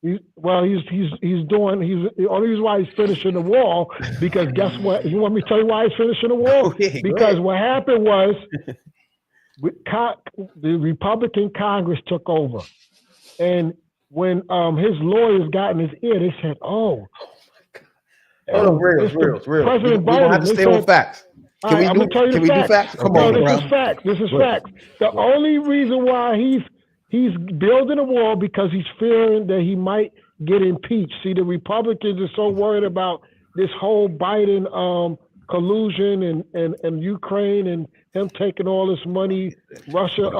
S3: The only reason why he's finishing the wall, because guess what? You want me to tell you why he's finishing the wall? Because what happened was the Republican Congress took over. And when his lawyers got in his ear, they said, real.
S5: President Biden, have to stay on facts. Can we do facts?
S3: Come on, this is facts. The only reason why he's building a wall because he's fearing that he might get impeached. See, the Republicans are so worried about this whole Biden collusion and Ukraine and him taking all this money, Russia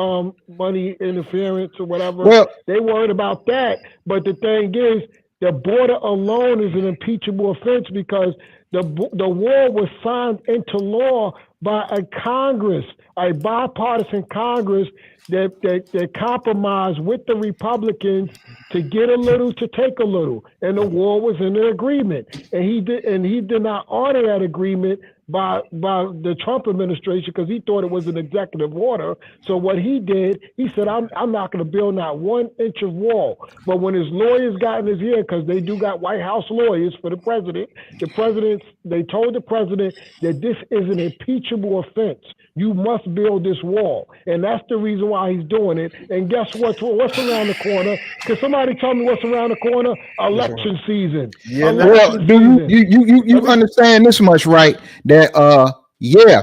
S3: money interference or whatever.
S6: Well,
S3: they worried about that. But the thing is, the border alone is an impeachable offense because the war was signed into law by a Congress, a bipartisan Congress that compromised with the Republicans to get a little, to take a little, and the war was in an agreement, and he did not honor that agreement by the Trump administration because he thought it was an executive order. So what he did, he said, I'm not going to build not 1 inch of wall. But when his lawyers got in his ear, because they do got White House lawyers for the president, they told the president that this is an impeachable offense. You must build this wall. And that's the reason why he's doing it. And guess what? What's around the corner? Can somebody tell me what's around the corner? Election season.
S5: Yeah,
S6: well, do you understand this much, right? That yeah,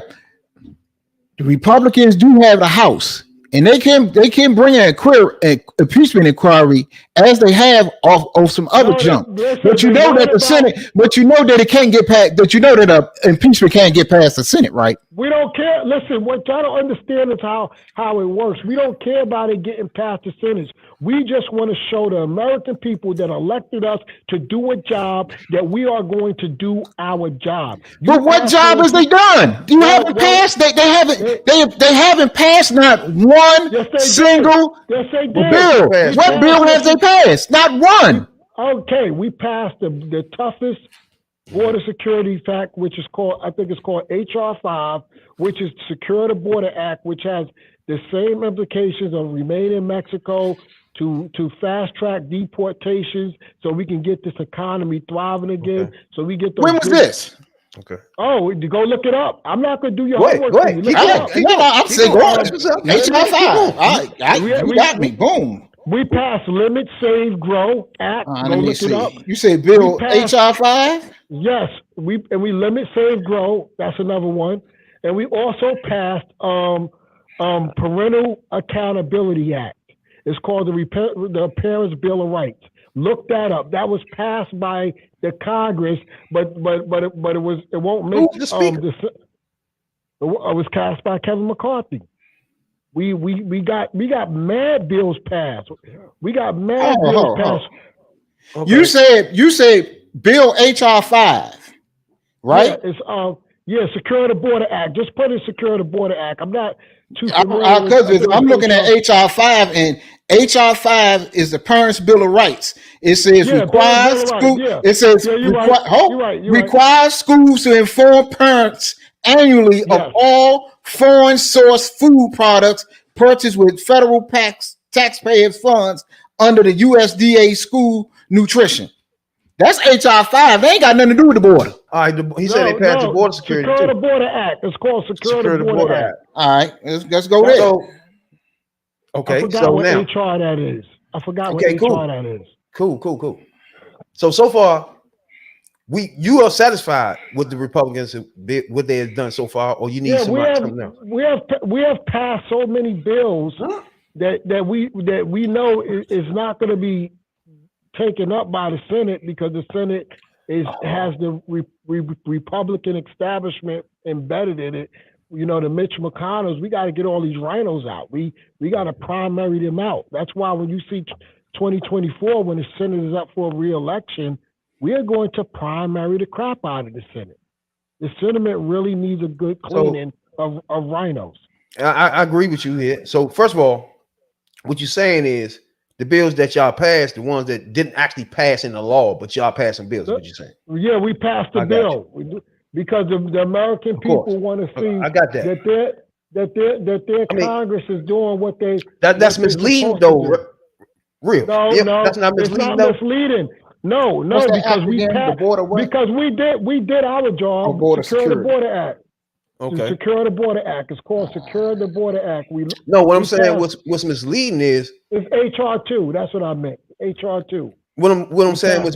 S6: the Republicans do have the House, and they can bring an impeachment inquiry as they have off some other junk. But you know that the Senate, but you know that it can't get past. That you know that impeachment can't get past the Senate, right?
S3: We don't care. Listen, what I don't understand is how it works. We don't care about it getting past the Senate. We just want to show the American people that elected us to do a job that we are going to do our job.
S6: But what job has they done? You haven't passed. They haven't passed not one single bill. What bill have they passed? Not one.
S3: Okay, we passed the toughest border security act, which is called, I think it's called HR 5, which is Secure the Border Act, which has the same implications of remain in Mexico to fast track deportations so we can get this economy thriving again. Okay. So we get those.
S6: When was this?
S5: Okay.
S3: Oh, go look it up. I'm not going to do your homework.
S5: Go ahead.
S6: I'm saying go on. HR 5. You got me. Boom.
S3: We passed Limit, Save, Grow Act. Go look it up.
S6: You say Bill HR 5?
S3: Yes. We Limit, Save, Grow. That's another one. And we also passed Parental Accountability Act. It's called the Parents' Bill of Rights. Look that up. That was passed by the Congress, but it won't make it was passed by Kevin McCarthy. We got mad bills passed. We got mad bills passed.
S6: Okay. You said Bill HR 5, right?
S3: Yeah, it's Secure the Border Act. Just put in Secure the Border Act. I'm not too familiar.
S6: Because I'm looking at HR 5, and HR 5 is the Parents' Bill of Rights. It says requires school. It says requires schools to inform parents annually of all foreign source food products purchased with federal taxpayers' funds under the USDA school nutrition. That's HR 5. They ain't got nothing to do with the border.
S5: All right, he said they passed the border security.
S3: Secure the Border Act. It's called Secure the Border Act.
S6: All right, let's go there.
S5: Okay,
S3: I forgot what HR that is. I forgot what HR that is.
S5: Cool. So far, you are satisfied with the Republicans what they have done so far, or you need something else?
S3: We have passed so many bills that we know is not going to be taken up by the Senate because the Senate has the Republican establishment embedded in it. You know, the Mitch McConnells, we got to get all these rhinos out. We got to primary them out. That's why when you see 2024, when the Senate is up for a re-election, we are going to primary the crap out of the Senate. The Senate really needs a good cleaning of rhinos.
S5: I agree with you here. So first of all, what you're saying is the bills that y'all passed, the ones that didn't actually pass in the law, but y'all passing bills, what you're saying?
S3: Yeah, we passed the bill. Because the American people want to see that their Congress is doing what they.
S5: That's misleading, though. Real?
S3: No,
S5: that's not misleading.
S3: It's not misleading. No, because we passed, because we did our job. Secure the Border Act.
S5: Okay.
S3: Secure the Border Act. It's called Secure the Border Act.
S5: What I'm saying, what's misleading is
S3: it's HR 2. That's what I meant. HR 2.
S5: What I'm saying was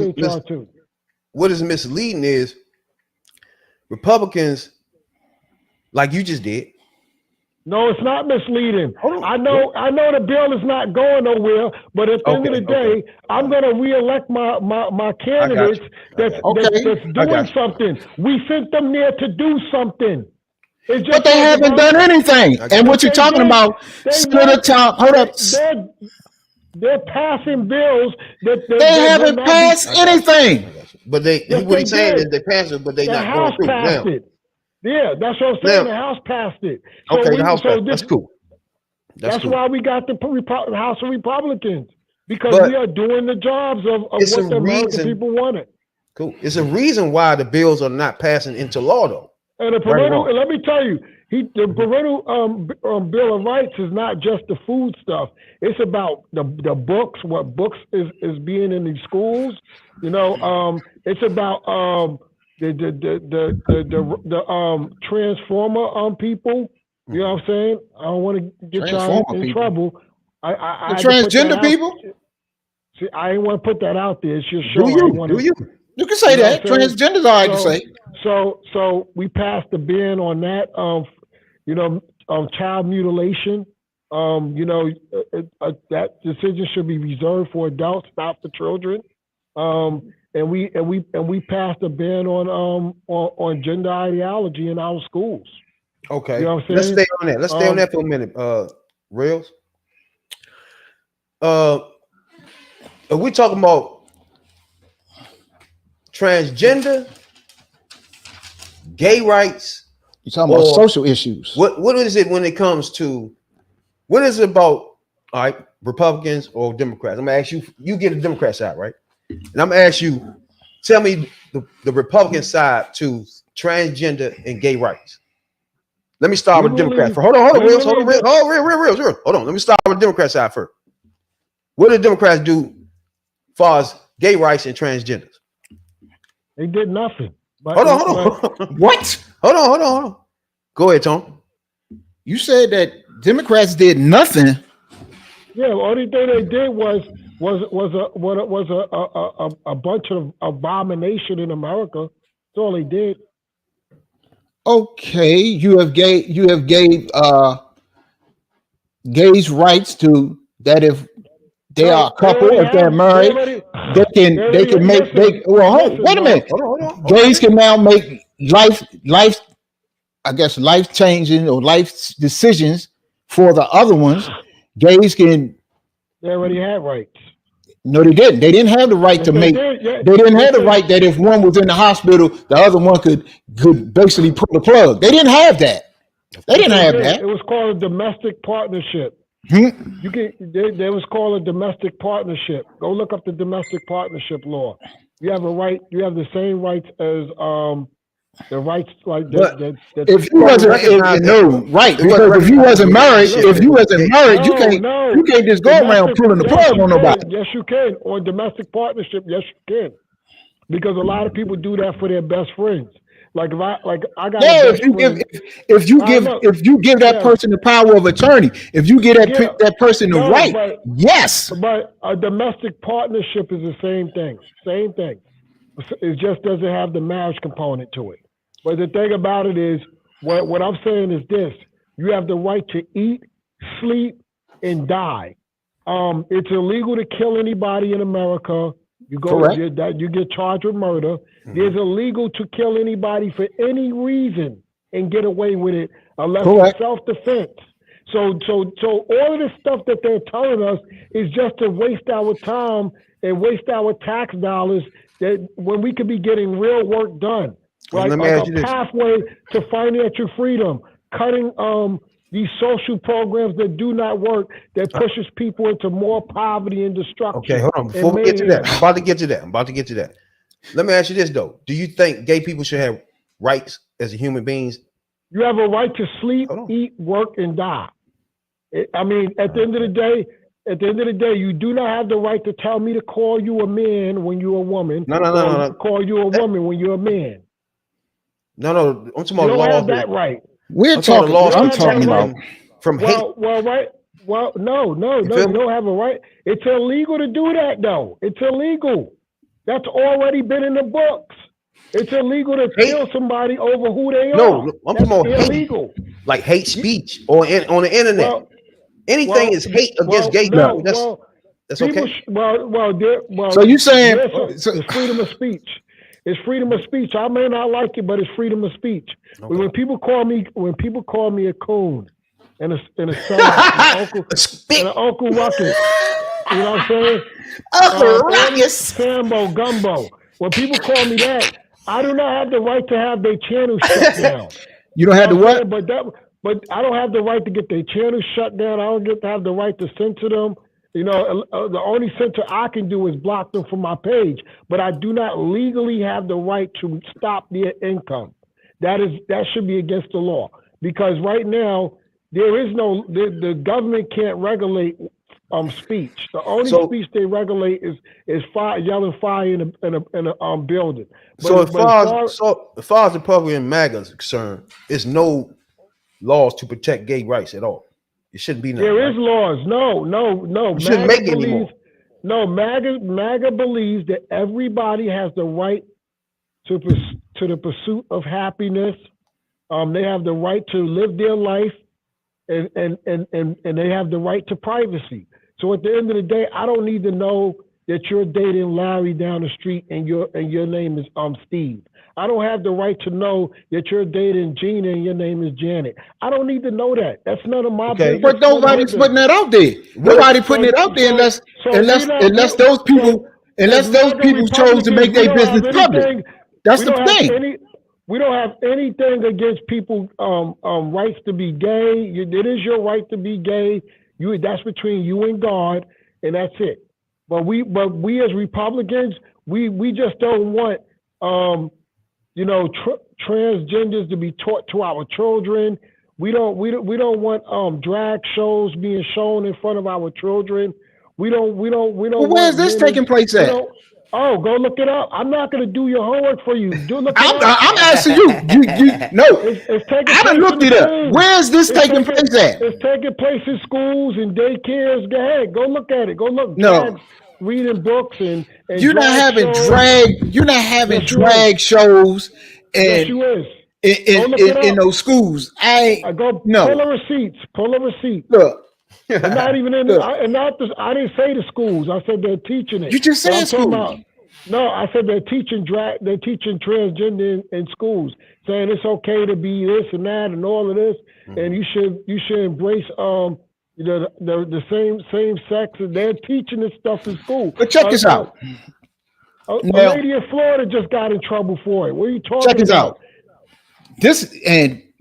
S5: what is misleading is Republicans, like you just did,
S3: No, it's not misleading.
S5: Hold on.
S3: I know the bill is not going nowhere, but at the end of the day, I'm going to reelect my candidates that's doing something. We sent them there to do something.
S6: But they haven't done anything. And what you're talking about, Senator Tom, hold up.
S3: They're passing bills that
S6: they haven't passed anything.
S5: But what he's saying is they passed it, but they not going through now.
S3: Yeah, that's what I'm saying. The House passed it. So
S5: the House passed. That's cool.
S3: That's why we got the House of Republicans, because we are doing the jobs of what the American people wanted.
S5: Cool. It's a reason why the bills are not passing into law, though.
S3: And the parental, let me tell you, the parental Bill of Rights is not just the food stuff. It's about the books, what books is being in these schools. You know, it's about the transformer people. You know what I'm saying? I don't want to get y'all in trouble.
S6: The transgender people?
S3: See, I ain't want to put that out there. It's just showing.
S6: Do you? You can say that. Transgender's all right to say.
S3: So we passed the ban on that. Child mutilation. That decision should be reserved for adults, not for children. And we passed a ban on gender ideology in our schools.
S5: Okay,
S3: you know what I'm
S5: let's
S3: saying?
S5: stay on that. Let's stay on that for a minute, Rails. Are we talking about transgender, gay rights?
S6: You're talking about social issues.
S5: What is it when it comes to, what is it about, all right, Republicans or Democrats? I'm gonna ask you, you get the Democrat side, right? And I'm gonna ask you, tell me the Republican side to transgender and gay rights. Let me start with Democrats. Hold on, Real. Hold on. Let me start with the Democrat side first. What did Democrats do as far as gay rights and transgenders?
S3: They did nothing.
S5: Hold on.
S6: What?
S5: Hold on. Go ahead, Tom.
S6: You said that Democrats did nothing.
S3: Yeah, the only thing they did was a bunch of abomination in America. That's all they did.
S6: Okay, you have gave gays rights to that if they are a couple, if they're married, they can make wait a minute. Hold on. Gays can now make life changing or life decisions for the other ones. Gays can.
S3: They already had rights.
S6: No, they didn't. They didn't have the right to make. They didn't have the right that if one was in the hospital, the other one could basically pull the plug. They didn't have that. They didn't have that.
S3: It was called a domestic partnership. You can. They was called a domestic partnership. Go look up the domestic partnership law. You have a right. You have the same rights as the rights like that.
S6: If you wasn't because if you wasn't married, you can't just go around pulling the plug on nobody.
S3: Yes, you can. On domestic partnership, yes, you can. Because a lot of people do that for their best friends. Like if I got
S6: if you give that person the power of attorney, if you give that person the right, yes.
S3: But a domestic partnership is the same thing. Same thing. It just doesn't have the marriage component to it. But the thing about it is, what I'm saying is this: you have the right to eat, sleep, and die. It's illegal to kill anybody in America. You get charged with murder. It's illegal to kill anybody for any reason and get away with it unless it's self-defense. So all of this stuff that they're telling us is just to waste our time and waste our tax dollars that when we could be getting real work done. Right? Like a pathway to financial freedom, cutting these social programs that do not work, that pushes people into more poverty and destruction.
S5: Okay, hold on. Before we get to that, I'm about to get to that. Let me ask you this, though. Do you think gay people should have rights as human beings?
S3: You have a right to sleep, eat, work, and die. At the end of the day, you do not have the right to tell me to call you a man when you're a woman. No. Call you a woman when you're a man.
S5: No. I'm talking about
S3: you
S5: law.
S3: Have that right.
S6: I'm talking about
S5: from hate.
S3: No. You don't have a right. It's illegal to do that, though. It's illegal. That's already been in the books. It's illegal to kill somebody over who they are.
S5: No, I'm talking about
S3: illegal.
S5: like hate speech or on the internet.
S3: Well,
S5: Anything is hate against gay
S3: no,
S5: people. That's
S3: people
S5: okay.
S6: So you saying
S3: it's freedom of speech? It's freedom of speech. I may not like it, but it's freedom of speech.
S5: Okay.
S3: When people call me a coon and a uncle and an Uncle Ruckus, you know what I'm saying?
S6: Uncle Ruckus,
S3: Sambo, Gumbo. When people call me that, I do not have the right to have their channel shut down.
S6: You don't have the what?
S3: But I don't have the right to get their channel shut down. I don't get to have the right to censor them. You know, the only censor I can do is block them from my page. But I do not legally have the right to stop their income. That should be against the law. Because right now, the government can't regulate speech. The only speech they regulate is yelling fire in a building.
S5: As far as the public and Maga is concerned, there's no laws to protect gay rights at all. It shouldn't be.
S3: There is laws. No.
S5: You shouldn't make it anymore.
S3: No, MAGA believes that everybody has the right to the pursuit of happiness. They have the right to live their life, and they have the right to privacy. So at the end of the day, I don't need to know that you're dating Larry down the street and your name is Steve. I don't have the right to know that you're dating Gina and your name is Janet. I don't need to know that. That's none of my business.
S6: But nobody's putting that out there. Nobody putting it out there unless those people chose to make their business public. That's the thing.
S3: We don't have anything against people rights to be gay. It is your right to be gay. That's between you and God, and that's it. But we as Republicans, we just don't want transgenders to be taught to our children. We don't want drag shows being shown in front of our children. We don't.
S6: Well, where's this taking place at?
S3: Oh, go look it up. I'm not going to do your homework for you.
S6: I'm asking you. No. I done looked it up. Where's this taking place at?
S3: It's taking place in schools and daycares. Go ahead. Go look at it. Go look.
S6: No.
S3: Reading books and
S6: you're not having drag. You're not having drag shows and in those schools.
S3: Pull the receipts. Pull the receipts.
S6: Look.
S3: And not even in, I didn't say the schools. I said they're teaching it.
S6: You just said schools.
S3: No, I said they're teaching transgender in schools, saying it's okay to be this and that and all of this, and you should embrace the same sex. And they're teaching this stuff in school.
S6: But check this out.
S3: A lady in Florida just got in trouble for it. What are you talking about?
S6: Check this out.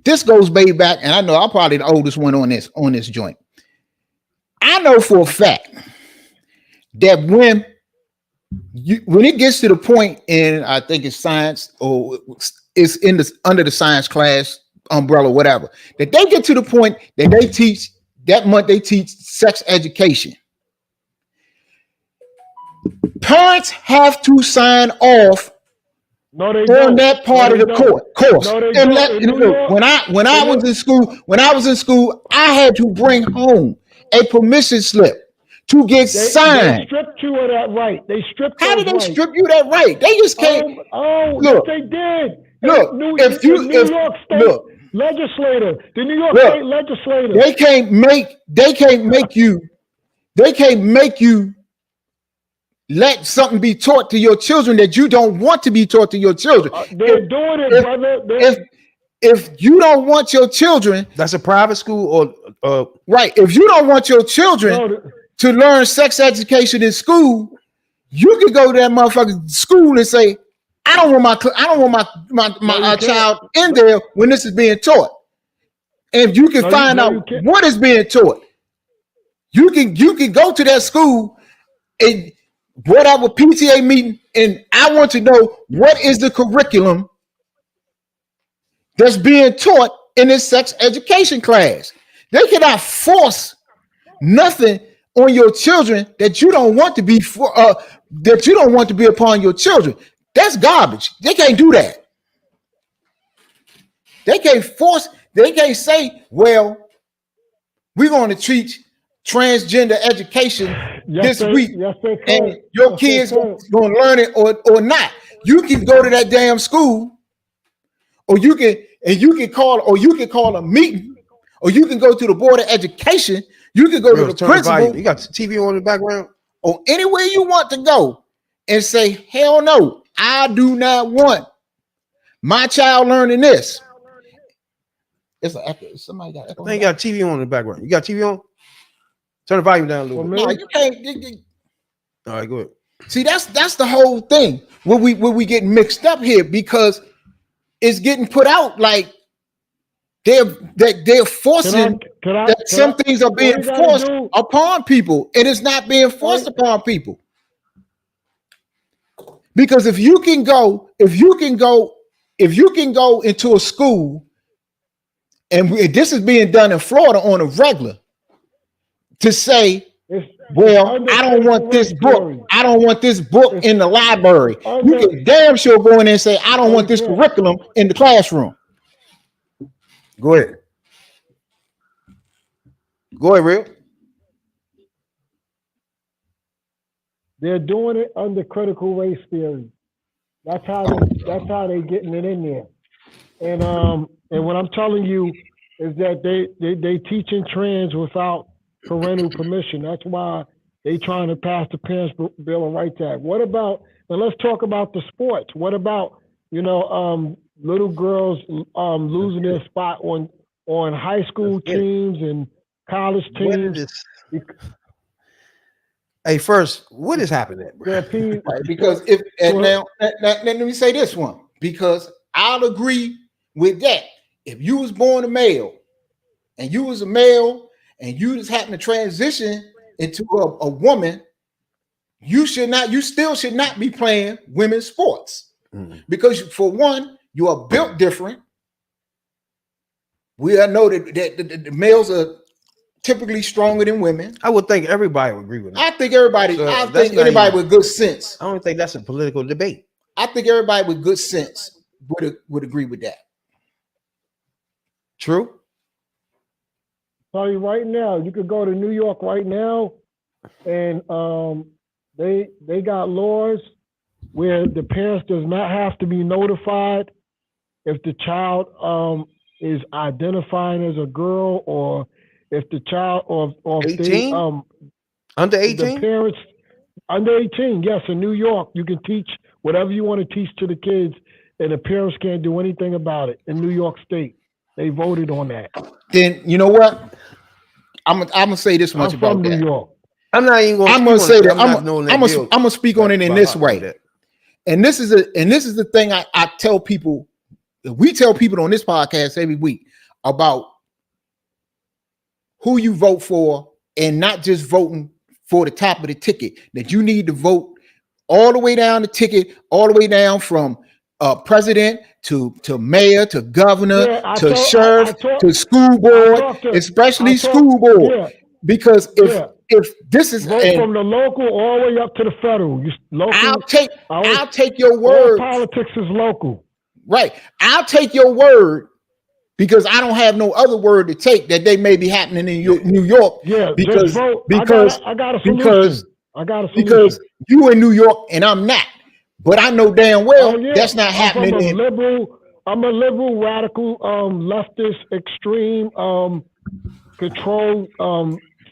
S6: This goes way back, and I know I'm probably the oldest one on this joint. I know for a fact that when it gets to the point in, I think it's science or it's under the science class umbrella, whatever, that they get to the point that they teach sex education. Parents have to sign off on that part of the course. When I was in school, I had to bring home a permission slip to get signed.
S3: They stripped you of that right.
S6: How did they strip you that right? They just can't.
S3: Look, they did.
S6: Look,
S3: New York State legislator, the New York State legislator.
S6: They can't make you let something be taught to your children that you don't want to be taught to your children.
S3: They're doing it, brother.
S6: If you don't want your children,
S5: that's a private school or
S6: right. If you don't want your children to learn sex education in school, you can go to that motherfucking school and say, I don't want my child in there when this is being taught. And if you can find out what is being taught, you can go to that school and whatever PTA meeting, and I want to know what is the curriculum that's being taught in this sex education class. They cannot force nothing on your children that you don't want to be upon your children. That's garbage. They can't do that. They can't say, well, we're going to teach transgender education this week, and your kids going to learn it or not. You can go to that damn school, or you can call a meeting or you can go to the Board of Education, you can go to the
S5: Turn the
S6: principal,
S5: volume. You got TV on in the background?
S6: or anywhere you want to go and say, hell no, I do not want my child learning this. It's an echo. Somebody got echo.
S5: I think you got TV on in the background. You got TV on? Turn the volume down a little bit.
S6: No, you can't.
S5: All right, go ahead.
S6: See, that's the whole thing where we get mixed up here, because it's getting put out like they're forcing that some things are being forced upon people, and it's not being forced upon people. Because if you can go into a school, and this is being done in Florida on a regular, to say, well, I don't want this book. I don't want this book in the library. You can damn sure go in there and say, I don't want this curriculum in the classroom.
S5: Go ahead. Go ahead, Real.
S3: They're doing it under critical race theory. That's how they getting it in there. And what I'm telling you is that they teaching trans without parental permission. That's why they trying to pass the Parents Bill of Rights Act. What about, and let's talk about the sports. What about, little girls losing their spot on high school teams and college teams?
S5: Hey, first, what is happening?
S6: Right, because now let me say this one, because I'll agree with that. If you was born a male, and you was a male, and you just happen to transition into a woman, you still should not be playing women's sports. Because for one, you are built different. We all know that the males are typically stronger than women.
S5: I would think everybody would agree with that.
S6: I think anybody with good sense.
S5: I don't think that's a political debate.
S6: I think everybody with good sense would agree with that.
S5: True.
S3: Tell you right now, you could go to New York right now, and they got laws where the parents does not have to be notified if the child is identifying as a girl, or if the child or
S5: 18? Under 18?
S3: The parents under 18, yes, in New York, you can teach whatever you want to teach to the kids, and the parents can't do anything about it. In New York State, they voted on that.
S6: Then you know what? I'm gonna say this much about
S3: New York.
S5: I'm not even gonna.
S6: I'm gonna say that. I'm gonna speak on it in this way. And this is the thing I tell people. We tell people on this podcast every week about who you vote for, and not just voting for the top of the ticket. That you need to vote all the way down the ticket, all the way down from president to mayor to governor to sheriff to school board, especially school board. Yeah. Because if this is
S3: from the local all the way up to the federal,
S6: I'll take your word.
S3: Politics is local,
S6: right? I'll take your word, because I don't have no other word to take that they may be happening in New York.
S3: Yeah,
S6: because
S3: I got a solution.
S6: Because you in New York and I'm not. But I know damn well that's not happening.
S3: I'm a liberal, radical, leftist, extreme, controlled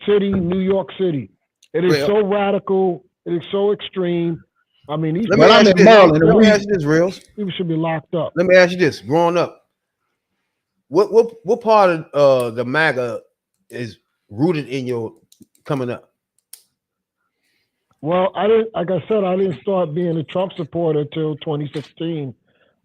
S3: city, New York City. It is so radical. It is so extreme. I mean,
S5: let me ask you this, Reels.
S3: People should be locked up.
S5: Let me ask you this: growing up, what part of the MAGA is rooted in your coming up?
S3: Well, I didn't start being a Trump supporter till 2016.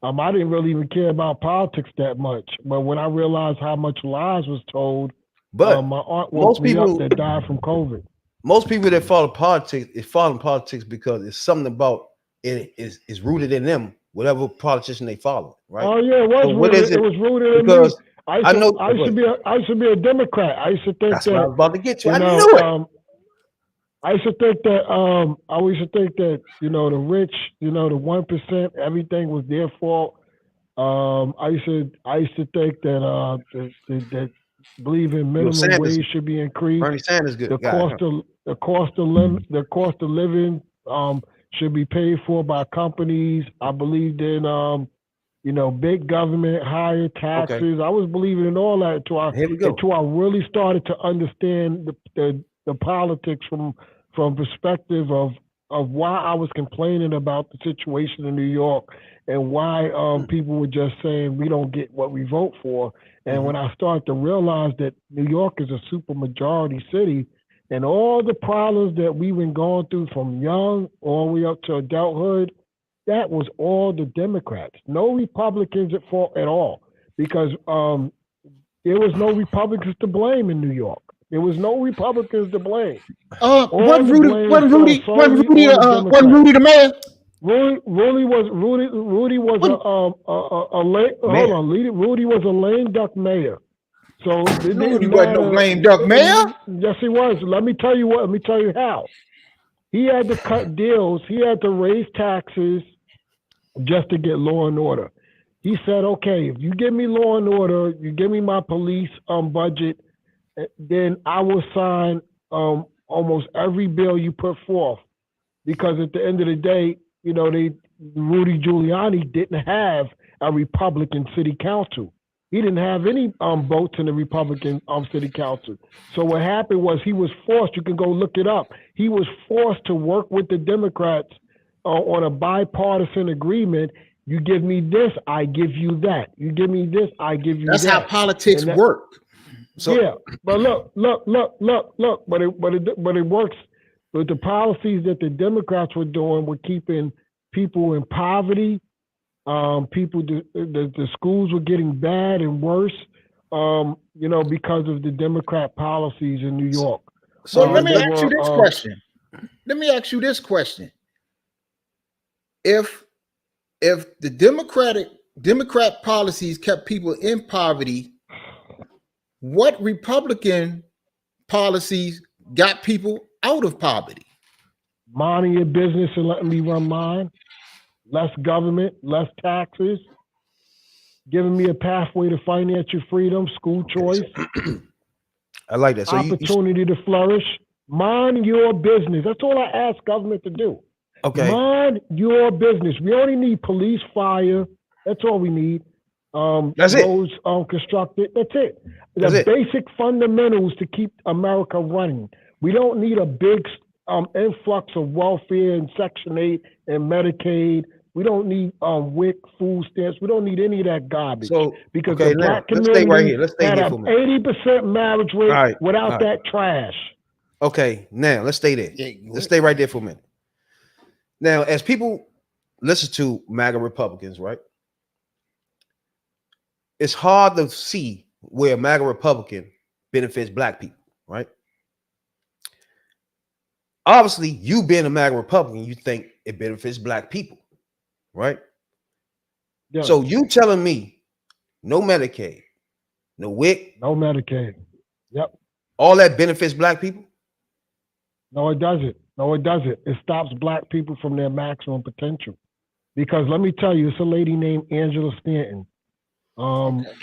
S3: I didn't really even care about politics that much. But when I realized how much lies was told, my aunt woke me up that died from COVID.
S5: Most people that follow politics is following politics because it's something about it is rooted in them, whatever politician they follow, right?
S3: Oh yeah, it was rooted in me. I used to be a Democrat. I used to think
S5: that's what I was about to get to. I knew it.
S3: I used to think that the rich, the 1%, everything was their fault. I used to think that that believing minimum wage should be increased.
S5: Bernie Sanders good.
S3: The cost of living should be paid for by companies. I believed in big government, higher taxes. I was believing in all that
S5: Here we go.
S3: until I really started to understand the politics from perspective of why I was complaining about the situation in New York and why people were just saying we don't get what we vote for. And when I started to realize that New York is a super majority city, and all the problems that we've been going through from young all the way up to adulthood, that was all the Democrats. No Republicans at fault at all, because there was no Republicans to blame in New York. There was no Republicans to blame.
S6: Wasn't Rudy the mayor?
S3: Rudy was Rudy was a lame duck mayor. So
S6: Rudy wasn't no lame duck mayor.
S3: Yes, he was. Let me tell you how. He had to cut deals. He had to raise taxes just to get law and order. He said, okay, if you give me law and order, you give me my police budget, then I will sign almost every bill you put forth. Because at the end of the day, Rudy Giuliani didn't have a Republican city council. He didn't have any votes in the Republican city council. So what happened was he was forced, you can go look it up, he was forced to work with the Democrats on a bipartisan agreement. You give me this, I give you that. You give me this, I give you that.
S6: That's how politics work.
S3: So, yeah, but look. But it works. With the policies that the Democrats were doing, were keeping people in poverty. The schools were getting bad and worse. Because of the Democrat policies in New York.
S6: So let me ask you this question. Let me ask you this question. If the Democrat policies kept people in poverty, what Republican policies got people out of poverty?
S3: Minding your business and letting me run mine. Less government, less taxes. Giving me a pathway to financial freedom, school choice.
S5: I like that. So
S3: opportunity to flourish. Mind your business. That's all I ask government to do.
S5: Okay.
S3: Mind your business. We only need police, fire. That's all we need.
S5: That's
S3: roads constructed. That's it. The basic fundamentals to keep America running. We don't need a big influx of welfare and Section 8 and Medicaid. We don't need WIC, food stamps. We don't need any of that garbage.
S5: So,
S3: because the black community had an 80% marriage rate without that trash.
S5: Okay, now let's stay there. Let's stay right there for a minute. Now, as people listen to MAGA Republicans, right? It's hard to see where a MAGA Republican benefits black people, right? Obviously, you being a MAGA Republican, you think it benefits black people, right? Yeah. So you telling me no Medicaid, no WIC,
S3: no Medicaid, yep,
S5: all that benefits black people?
S3: No, it doesn't. No, it doesn't. It stops black people from their maximum potential. Because let me tell you, it's a lady named Angela Stanton.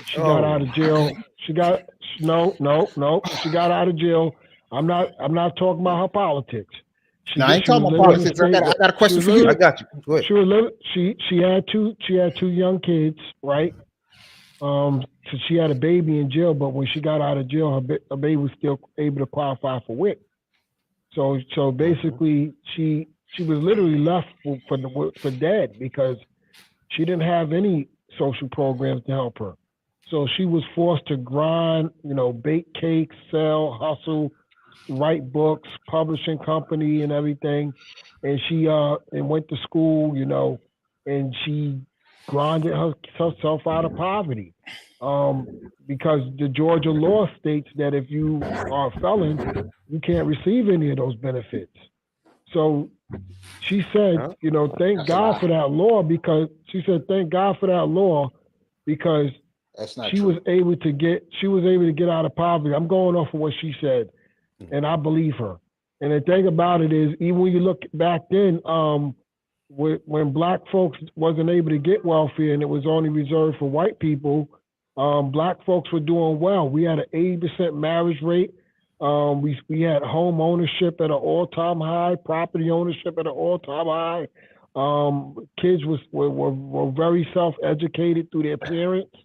S3: She got out of jail. She got She got out of jail. I'm not talking about her politics.
S6: I ain't talking about politics. I got a question for you.
S5: I got you. Go ahead.
S3: She was she had two young kids, right? So she had a baby in jail, but when she got out of jail, her baby was still able to qualify for WIC. So basically, she was literally left for dead because she didn't have any social programs to help her. So she was forced to grind, bake cakes, sell, hustle, write books, publishing company and everything. And she went to school, and she grinded herself out of poverty. Because the Georgia law states that if you are a felon, you can't receive any of those benefits. So she said, thank God for that law, because she was able to get out of poverty. I'm going off of what she said, and I believe her. And the thing about it is, even when you look back then, when black folks wasn't able to get welfare and it was only reserved for white people, black folks were doing well. We had an 80% marriage rate. We had home ownership at an all-time high, property ownership at an all-time high. Kids were very self-educated through their parents.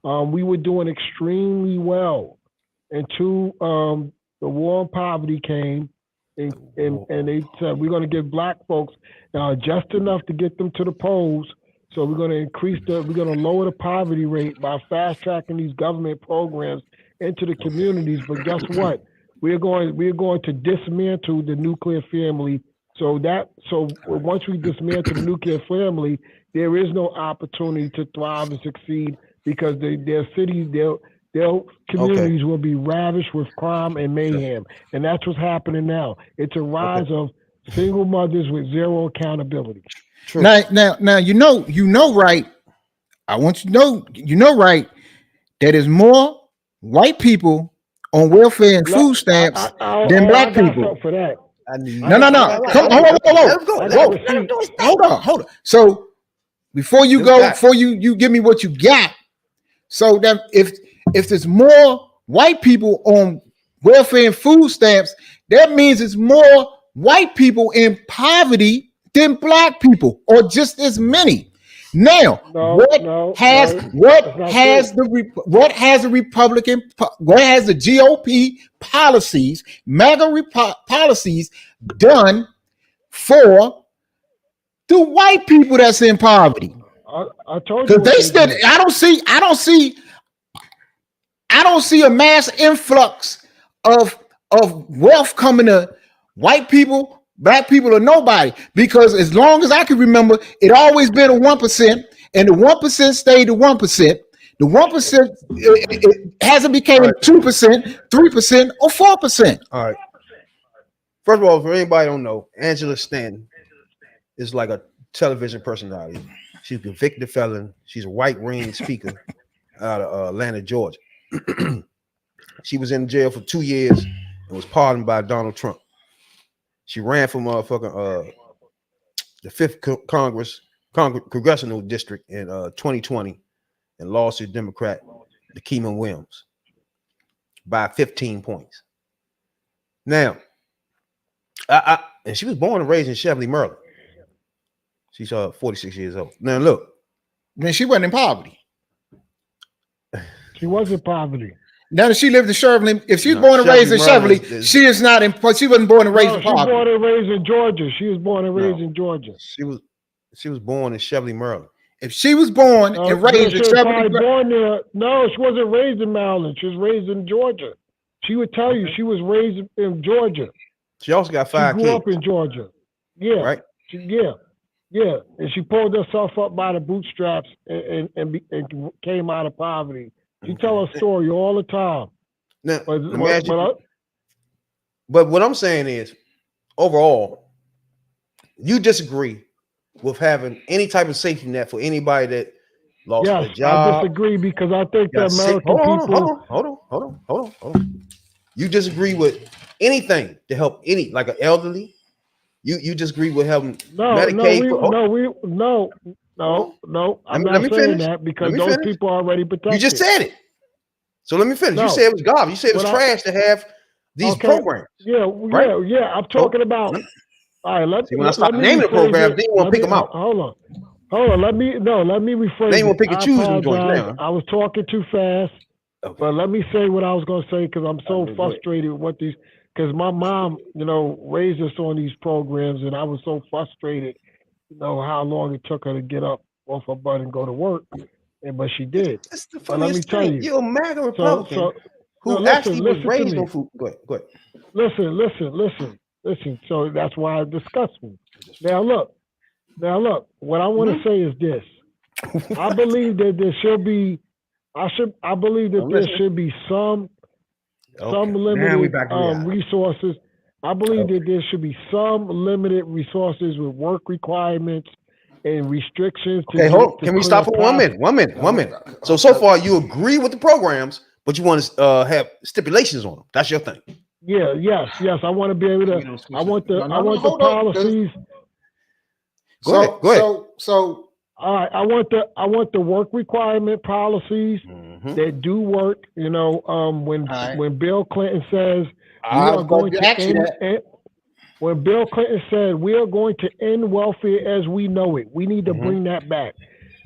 S3: We were doing extremely well until the war on poverty came, and they said we're going to give black folks just enough to get them to the polls. So we're going to lower the poverty rate by fast tracking these government programs into the communities. But guess what? We're going to dismantle the nuclear family. So once we dismantle the nuclear family, there is no opportunity to thrive and succeed because their cities, their communities will be ravished with crime and mayhem. And that's what's happening now. It's a rise of single mothers with zero accountability.
S6: True. Now, you know, right? I want you to know, right? That is more white people on welfare and food stamps than black people.
S3: For that.
S6: No. Hold on. So before you go, before you give me what you got, so that if there's more white people on welfare and food stamps, that means it's more white people in poverty than black people, or just as many. Now, what has the GOP policies, Maga policies done for the white people that's in poverty?
S3: I told you.
S6: Because they still, I don't see a mass influx of wealth coming to white people, black people, or nobody. Because as long as I can remember, it always been a 1%, and the 1% stayed the 1%. The 1% it hasn't become 2%, 3%, or 4%.
S5: All right. First of all, for anybody who don't know, Angela Stanton is like a television personality. She's a convicted felon. She's a white ring speaker out of Atlanta, Georgia. She was in jail for 2 years and was pardoned by Donald Trump. She ran for motherfucking the 5th Congressional District in 2020 and lost to Democrat Lakeem Williams by 15 points. Now, and she was born and raised in Cheverly, Maryland. She's 46 years old. Now, look.
S6: Man, she wasn't in poverty.
S3: She was in poverty.
S6: Now that she lived in Cheverly, if she's born and raised in Cheverly, she is not in. She wasn't born and raised in poverty.
S3: She was born and raised in Georgia. She was born and raised in Georgia.
S5: She was born in Cheverly, Maryland.
S6: If she was born and raised in Cheverly,
S3: born there. No, she wasn't raised in Maryland. She was raised in Georgia. She would tell you she was raised in Georgia.
S5: She also got 5 kids.
S3: She grew up in Georgia. Yeah.
S5: Right.
S3: Yeah. And she pulled herself up by the bootstraps and came out of poverty. She tell her story all the time.
S5: Now, but what I'm saying is, overall, you disagree with having any type of safety net for anybody that lost their job.
S3: I disagree because I think the American people.
S5: Hold on. You disagree with anything to help any, like an elderly. You disagree with helping Medicaid.
S3: No. I'm not saying that because those people are already protected.
S5: You just said it. So let me finish. No. You said it was garbage. You said it was trash to have these programs.
S3: Yeah. I'm talking about. All right,
S5: when I start naming the programs, then you want to pick them out.
S3: Hold on. Let me rephrase.
S5: Then you want to pick and choose them joints now.
S3: I was talking too fast. Okay. But let me say what I was going to say because I'm so frustrated with what these. Because my mom, raised us on these programs, and I was so frustrated, how long it took her to get up off her butt and go to work, but she did.
S5: That's the funniest thing. You're a MAGA Republican who actually was raised on food. Go ahead.
S3: Listen. So that's why it disgusts me. Now look. What I want to say is this: I believe that there should be. I believe that there should be some limited resources. I believe that there should be some limited resources with work requirements and restrictions.
S5: Can we stop for 1 minute? 1 minute. So far you agree with the programs, but you want to have stipulations on them. That's your thing.
S3: Yeah. Yes. I want to be able to. I want the policies.
S5: Go ahead.
S3: So. All right, I want the work requirement policies that do work. When Bill Clinton says we are going to end. when Bill Clinton said we are going to end welfare as we know it. We need to bring that back,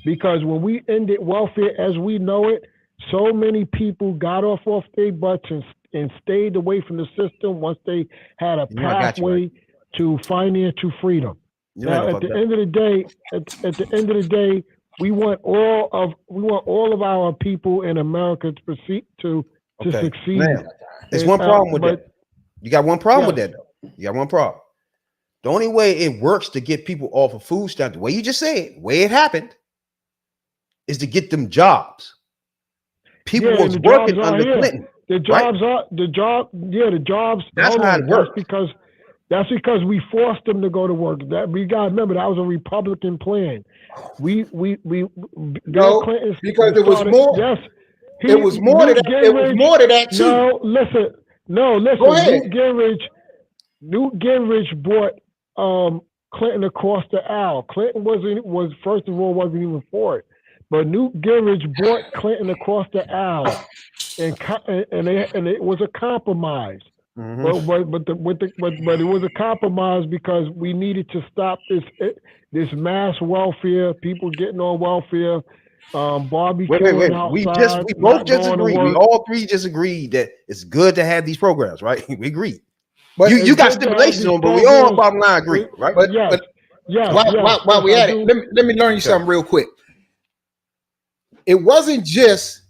S3: because when we ended welfare as we know it, so many people got off their butts and stayed away from the system once they had a pathway to financial freedom. Now, at the end of the day, we want all of our people in America to proceed to succeed.
S5: Now, there's one problem with that. You got one problem with that, though. You got one problem. The only way it works to get people off of food stamps, the way you just said, the way it happened, is to get them jobs. People was working under Clinton.
S3: The jobs the jobs.
S5: That's how it works.
S3: That's because we forced them to go to work. That we got to remember, that was a Republican plan. Bill Clinton,
S6: because it was more.
S3: Yes,
S6: it was more to that. It was more to that too.
S3: No, listen.
S6: Go ahead.
S3: Newt Gingrich brought Clinton across the aisle. Clinton was first of all wasn't even for it, but Newt Gingrich brought Clinton across the aisle, and it was a compromise. But it was a compromise because we needed to stop this mass welfare, people getting on welfare, barbecuing outside.
S5: We both just agreed. We all three just agreed that it's good to have these programs, right? We agreed. But you got stipulations on, but we all bottom line agree, right?
S6: But while we at it, let me learn you something real quick. It wasn't just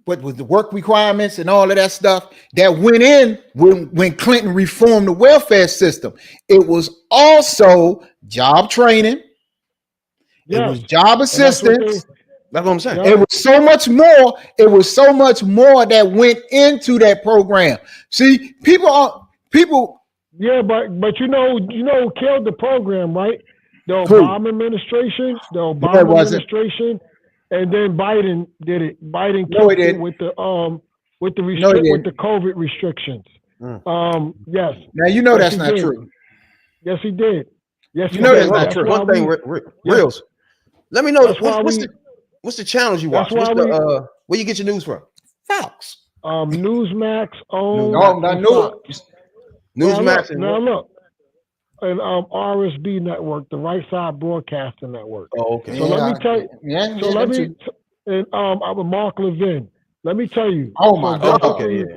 S6: what was the work requirements and all of that stuff that went in when Clinton reformed the welfare system. It was also job training. It was job assistance.
S5: That's what I'm saying.
S6: It was so much more. It was so much more that went into that program. See, people.
S3: Yeah, but you know who killed the program, right? The Obama administration. And then Biden did it. Biden killed it with the with the COVID restrictions. Yes.
S6: Now you know that's not true.
S3: Yes, he did. Yes,
S6: you know that's not true.
S5: One thing, Reels. Let me know what's the channels you watch? Where you get your news from?
S6: Fox.
S3: Newsmax.
S5: Newsmax.
S3: Now look. And RSB network, the Right Side Broadcasting Network.
S5: Oh, okay.
S3: So let me tell you. I'm Mark Levin. Let me tell you.
S6: Oh my God.
S5: Okay. Yeah.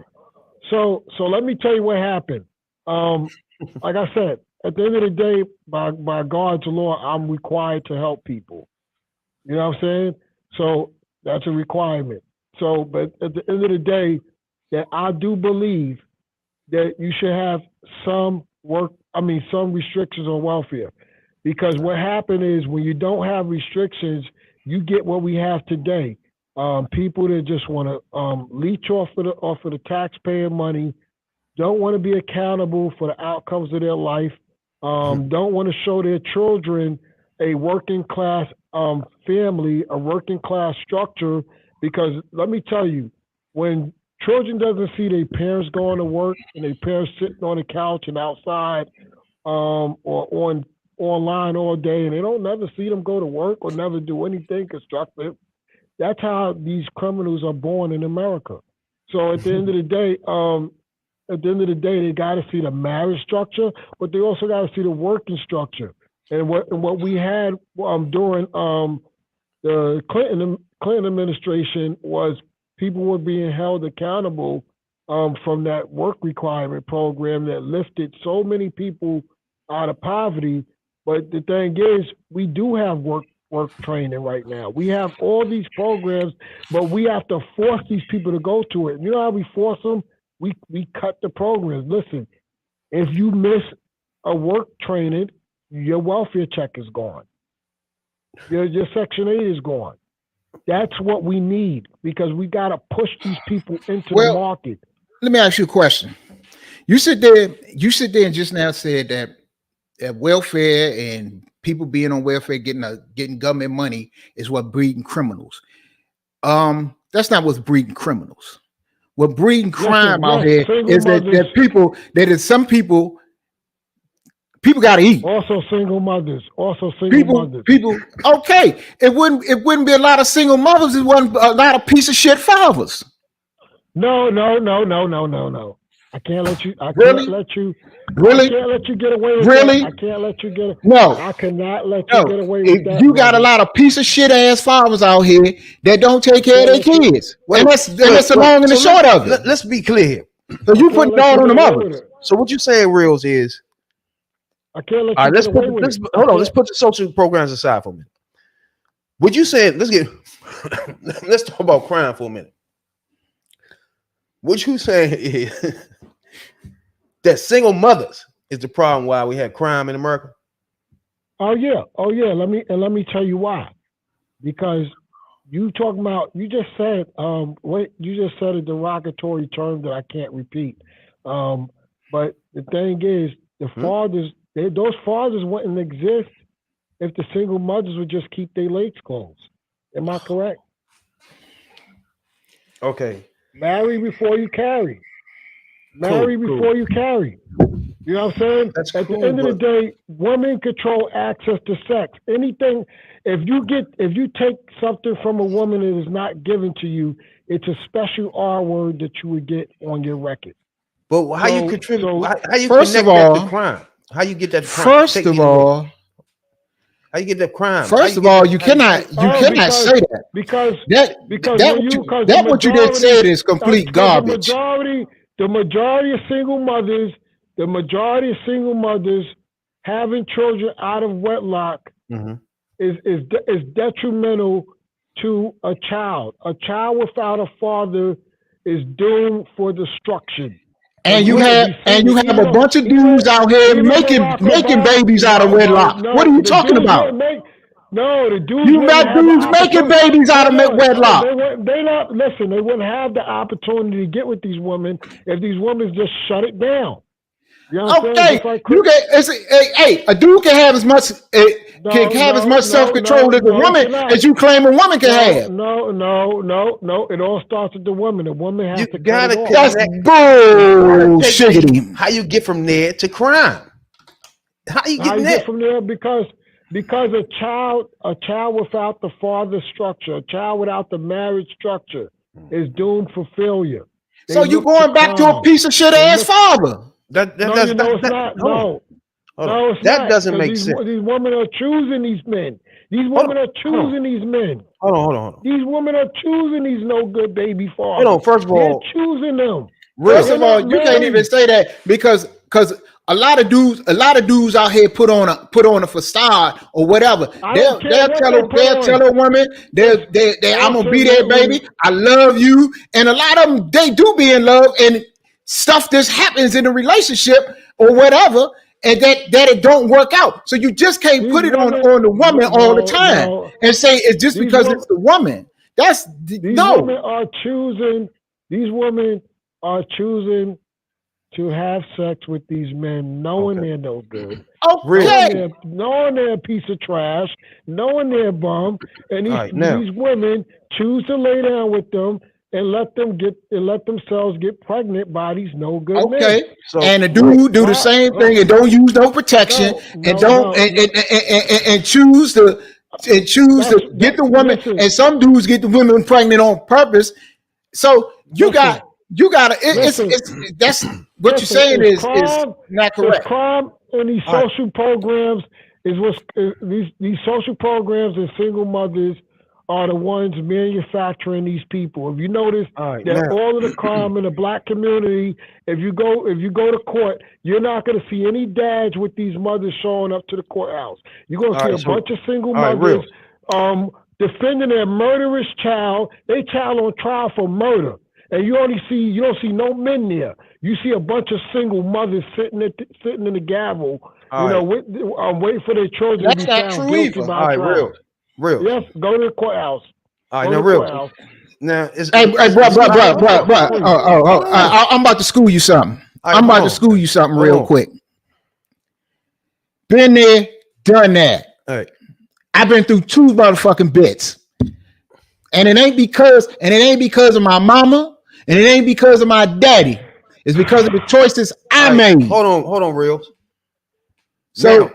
S3: So let me tell you what happened. Like I said, at the end of the day, by God's law, I'm required to help people. You know what I'm saying? So that's a requirement. So, but at the end of the day, that I do believe that you should have some restrictions on welfare, because what happened is when you don't have restrictions, you get what we have today. People that just want to leech off of the taxpayer money, don't want to be accountable for the outcomes of their life, don't want to show their children a working class family, a working class structure. Because let me tell you, when children doesn't see their parents going to work and their parents sitting on the couch and outside or online all day, and they don't never see them go to work or never do anything constructive, that's how these criminals are born in America. So at the end of the day, they got to see the marriage structure, but they also got to see the working structure. And what we had during the Clinton administration was people were being held accountable from that work requirement program that lifted so many people out of poverty. But the thing is, we do have work training right now. We have all these programs, but we have to force these people to go to it. You know how we force them? We cut the programs. Listen, if you miss a work training, your welfare check is gone. Your Section 8 is gone. That's what we need, because we got to push these people into the market.
S6: Let me ask you a question. You sit there and just now said that welfare and people being on welfare, getting government money is what breeding criminals. That's not what's breeding criminals. What breeding crime out here is that some people got to eat.
S3: Also single mothers.
S6: People. Okay, it wouldn't be a lot of single mothers. It wasn't a lot of piece of shit fathers.
S3: No. I can't let you. I can't
S6: Really?
S3: let you.
S6: Really?
S3: I can't let you get away with
S6: Really?
S3: that. I can't let you get.
S6: No.
S3: I cannot let you
S6: No.
S3: get away with that.
S6: You got a
S3: brother.
S6: lot of piece of shit ass fathers out here that don't take care of their kids. And that's the long and the short of it.
S5: Let's be clear here.
S6: So you putting it all on the mothers.
S5: So what you saying, Reels, is
S3: I can't let
S5: all
S3: you
S5: right,
S3: get away with it.
S5: hold on, let's put the social programs aside for a minute. What you saying, let's talk about crime for a minute. What you saying is that single mothers is the problem why we have crime in America?
S3: Oh yeah. Let me tell you why. Because you talking about, you just said a derogatory term that I can't repeat. But the thing is, the fathers, those fathers wouldn't exist if the single mothers would just keep their legs closed. Am I correct?
S5: Okay.
S3: Marry before you carry. Marry before you carry. You know what I'm saying? At the end of the day, women control access to sex. Anything, if you take something from a woman that is not given to you, it's a special R word that you would get on your record.
S5: But how you contribute? How you
S6: first
S5: connect
S6: of all,
S5: that to crime? How you get that crime?
S6: First of all,
S5: how you get that crime?
S6: First of all, you cannot say that
S3: because
S6: what you just said is complete garbage.
S3: The majority of single mothers having children out of wedlock is detrimental to a child. A child without a father is doomed for destruction.
S6: And you have a bunch of dudes out here making babies out of wedlock. What are you talking about?
S3: The dudes.
S6: You got dudes making babies out of wedlock.
S3: They wouldn't have the opportunity to get with these women if these women just shut it down. You know what I'm saying?
S6: A dude can have as much self-control as a woman as you claim a woman can have.
S3: No. It all starts with the woman. The woman has to cut it off.
S6: That's bullshit.
S5: How you get from there to crime? How you get
S3: from there? Because a child without the father structure, a child without the marriage structure, is doomed for failure.
S6: So you going back to a piece of shit ass father?
S5: That doesn't make sense.
S3: These women are choosing these men. These women are choosing these men.
S5: Hold on.
S3: These women are choosing these no good baby fathers.
S5: Hold on. First of all,
S3: they're choosing them.
S6: First of all, you can't even say that because a lot of dudes out here put on a facade or whatever. They'll tell a woman I'm gonna be there, baby. I love you, and a lot of them they do be in love, and stuff just happens in a relationship or whatever, and that it don't work out. So you just can't put it on the woman all the time and say it's just because it's the woman. These women are choosing to have sex with these men, knowing they're no good. Knowing they're a piece of trash, knowing they're a bum, and these women choose to lay down with them and let themselves get pregnant by these no good men. So, and the dude do the same thing and don't use no protection and choose to get the woman. And some dudes get the women pregnant on purpose. So you got to. That's what you're saying is not correct.
S3: Crime in these social programs these social programs and single mothers are the ones manufacturing these people. If you notice that all of the crime in the black community, if you go to court, you're not going to see any dads with these mothers showing up to the courthouse. You're going to see a bunch of single mothers defending their murderous child. They child on trial for murder. And you don't see no men there. You see a bunch of single mothers sitting in the gavel, waiting for their children to be found guilty by trial.
S5: Real.
S3: Yes, go to the courthouse.
S5: All right, now real. Now,
S6: bro. I'm about to school you something. Real quick. Been there, done that.
S5: All right.
S6: I've been through 2 motherfucking bits, and it ain't because of my mama, and it ain't because of my daddy. It's because of the choices I made.
S5: Hold on, real. So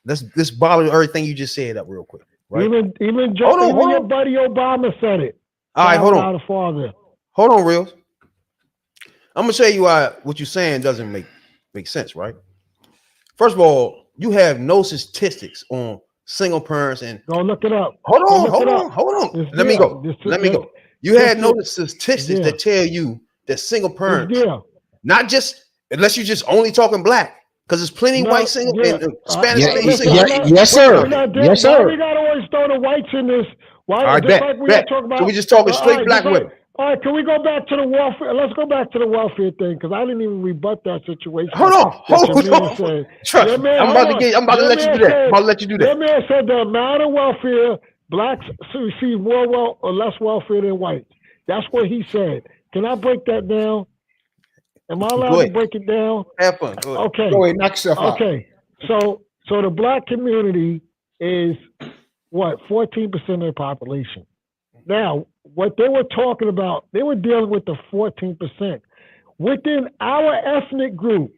S5: let's bottle everything you just said up real quick. Right?
S3: Even your buddy Obama said it.
S5: All right, hold on.
S3: Father.
S5: Hold on, real. I'm gonna show you why what you're saying doesn't make sense, right? First of all, you have no statistics on single parents and
S3: Go look it up.
S5: hold
S3: Go
S5: on,
S3: look
S5: hold
S3: it
S5: on,
S3: up.
S5: hold on.
S3: It's
S5: Let me
S3: there.
S5: go.
S3: This-
S5: Let me
S3: this-
S5: go. You had no
S3: this-
S5: statistics
S3: yeah.
S5: that tell you that single
S3: It's
S5: parents,
S3: there.
S5: not just unless you just only talking black, because there's plenty
S3: No,
S5: white single
S3: yeah.
S5: and Spanish
S6: Yeah,
S5: single
S3: listen,
S6: yeah,
S3: I'm not-
S6: yes, sir.
S3: we're not
S6: Yes,
S3: Why
S6: sir.
S3: we gotta always throw the whites in this? Why?
S5: All right,
S3: just
S5: bet,
S3: like we
S5: bet.
S3: talking about.
S5: So we just talking straight
S3: all right,
S5: black
S3: just like-
S5: women.
S3: All right, can we go back to the welfare? Let's go back to the welfare thing because I didn't even rebut that situation.
S5: Hold on,
S3: that your
S5: hold
S3: man
S5: on.
S3: said.
S5: Trust
S3: Your
S5: me.
S3: man-
S5: I'm
S3: hold
S5: about to
S3: on.
S5: get. I'm about to
S3: Your
S5: let you
S3: man
S5: do that.
S3: said-
S5: I'm about to let you do
S3: Your
S5: that.
S3: man said the amount of welfare blacks receive more or less welfare than whites. That's what he said. Can I break that down? Am I
S5: Go
S3: allowed to
S5: ahead.
S3: break it down?
S5: Have fun. Go ahead.
S3: Okay.
S6: Go ahead, knock yourself out.
S3: Okay. So the black community is what 14% of the population. Now, what they were talking about, they were dealing with the 14%. Within our ethnic group,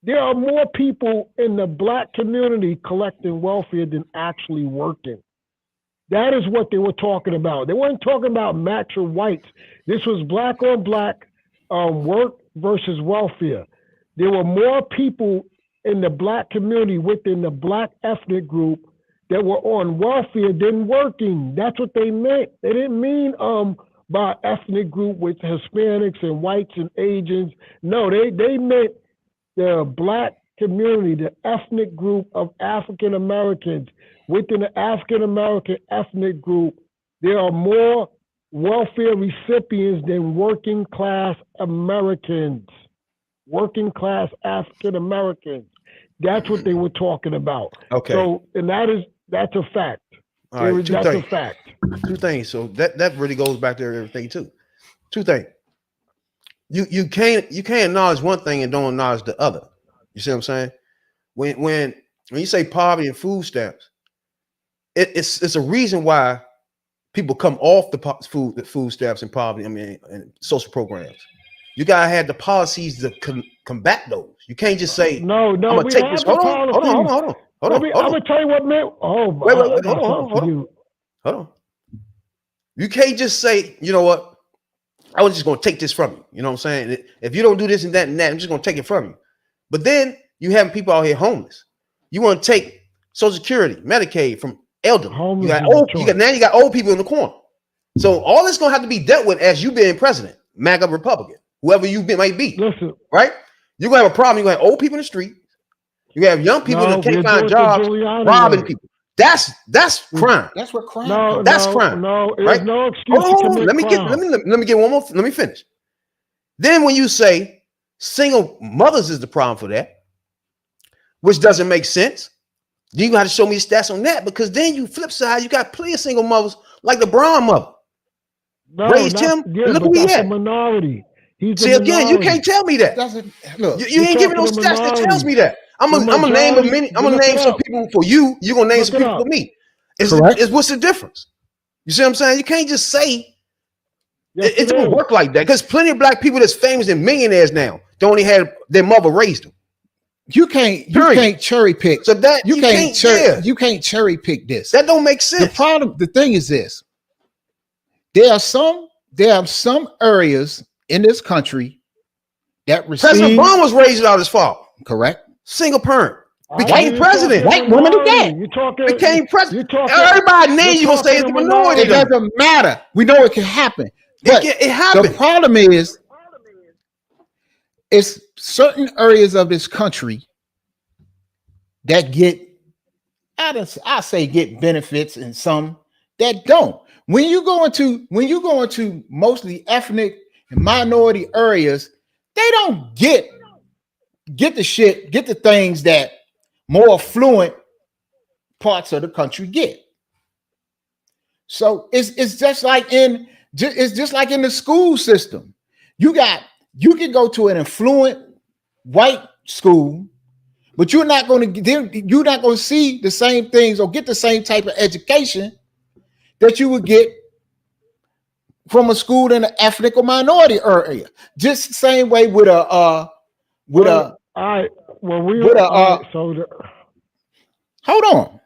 S3: there are more people in the black community collecting welfare than actually working. That is what they were talking about. They weren't talking about mature whites. This was black on black work versus welfare. There were more people in the black community within the black ethnic group that were on welfare than working. That's what they meant. They didn't mean by ethnic group with Hispanics and whites and Asians. No, they meant the black community, the ethnic group of African Americans. Within the African American ethnic group, there are more welfare recipients than working class Americans. Working class African Americans. That's what they were talking about.
S5: Okay.
S3: So, and that's a fact.
S5: All right.
S3: That's a fact.
S5: Two things. So that really goes back to everything too. Two things. You can't acknowledge one thing and don't acknowledge the other. You see what I'm saying? When you say poverty and food stamps, it's a reason why people come off the food stamps and poverty. I mean, and social programs. You gotta have the policies to combat those. You can't just say
S3: No.
S5: I'm gonna take this. Hold on.
S3: I'm gonna tell you what meant. Oh,
S5: Wait,
S3: I got
S5: hold
S3: something for
S5: on.
S3: you.
S5: Hold on. You can't just say, you know what? I was just gonna take this from you. You know what I'm saying? If you don't do this and that, I'm just gonna take it from you. But then you have people out here homeless. You want to take Social Security, Medicaid from elderly.
S3: Homeless
S5: You got
S3: is a
S5: old.
S3: choice.
S5: Now you got old people in the corner. So all this gonna have to be dealt with as you being president, MAGA Republican, whoever you might be.
S3: Listen,
S5: right? You're gonna have a problem. You're gonna have old people in the street. You have young people that can't find jobs, robbing people. That's crime.
S6: That's what crime.
S3: no,
S5: That's
S3: no,
S5: crime,
S3: no. There's
S5: right?
S3: no excuse
S5: Hold
S3: to
S5: on,
S3: commit
S5: let me get one more. Let me finish. Then when you say single mothers is the problem for that, which doesn't make sense, then you got to show me stats on that, because then you flip side, you got plenty of single mothers like the Brown mother.
S3: No,
S5: raised him.
S3: Yeah,
S5: Look
S3: but
S5: who he
S3: that's
S5: had.
S3: a minority. He's
S5: See,
S3: a
S5: again, you
S3: minority.
S5: can't tell me that.
S6: Doesn't look.
S5: You ain't giving no
S3: talking
S5: stats
S3: to
S5: that tells
S3: minority.
S5: me that. I'm
S3: The
S5: gonna name
S3: majority-
S5: I'm gonna
S3: look
S5: name
S3: it
S5: some
S3: up.
S5: people for you. You're gonna name
S3: Look
S5: some
S3: it
S5: people
S3: up.
S5: for me.
S6: Correct.
S5: What's the difference? You see what I'm saying? You can't just say
S3: Yes,
S5: it don't
S3: is.
S5: work like that, because plenty of black people that's famous and millionaires now don't only have their mother raised them.
S6: You can't cherry pick.
S5: So that
S6: you can't cherry pick this.
S5: That don't make sense.
S6: The thing is this: there are some areas in this country that receive.
S5: President Obama was raised without his father.
S6: Correct.
S5: Single parent.
S3: All
S5: Became
S3: right,
S5: president.
S6: White woman do that.
S3: You talking?
S5: Became president.
S3: You talking?
S5: Everybody name
S3: you're
S5: you gonna say it's the
S3: talking
S5: minority.
S6: It doesn't matter. We know it can happen. But
S5: It happened.
S6: the problem is, it's certain areas of this country that get, I say get benefits, and some that don't. When you go into mostly ethnic and minority areas, they don't get the things that more affluent parts of the country get. So it's just like in the school system. You can go to an affluent white school, but you're not going to see the same things or get the same type of education that you would get from a school in an ethnic or minority area. Just the same way with a
S3: All right. Well,
S6: hold on.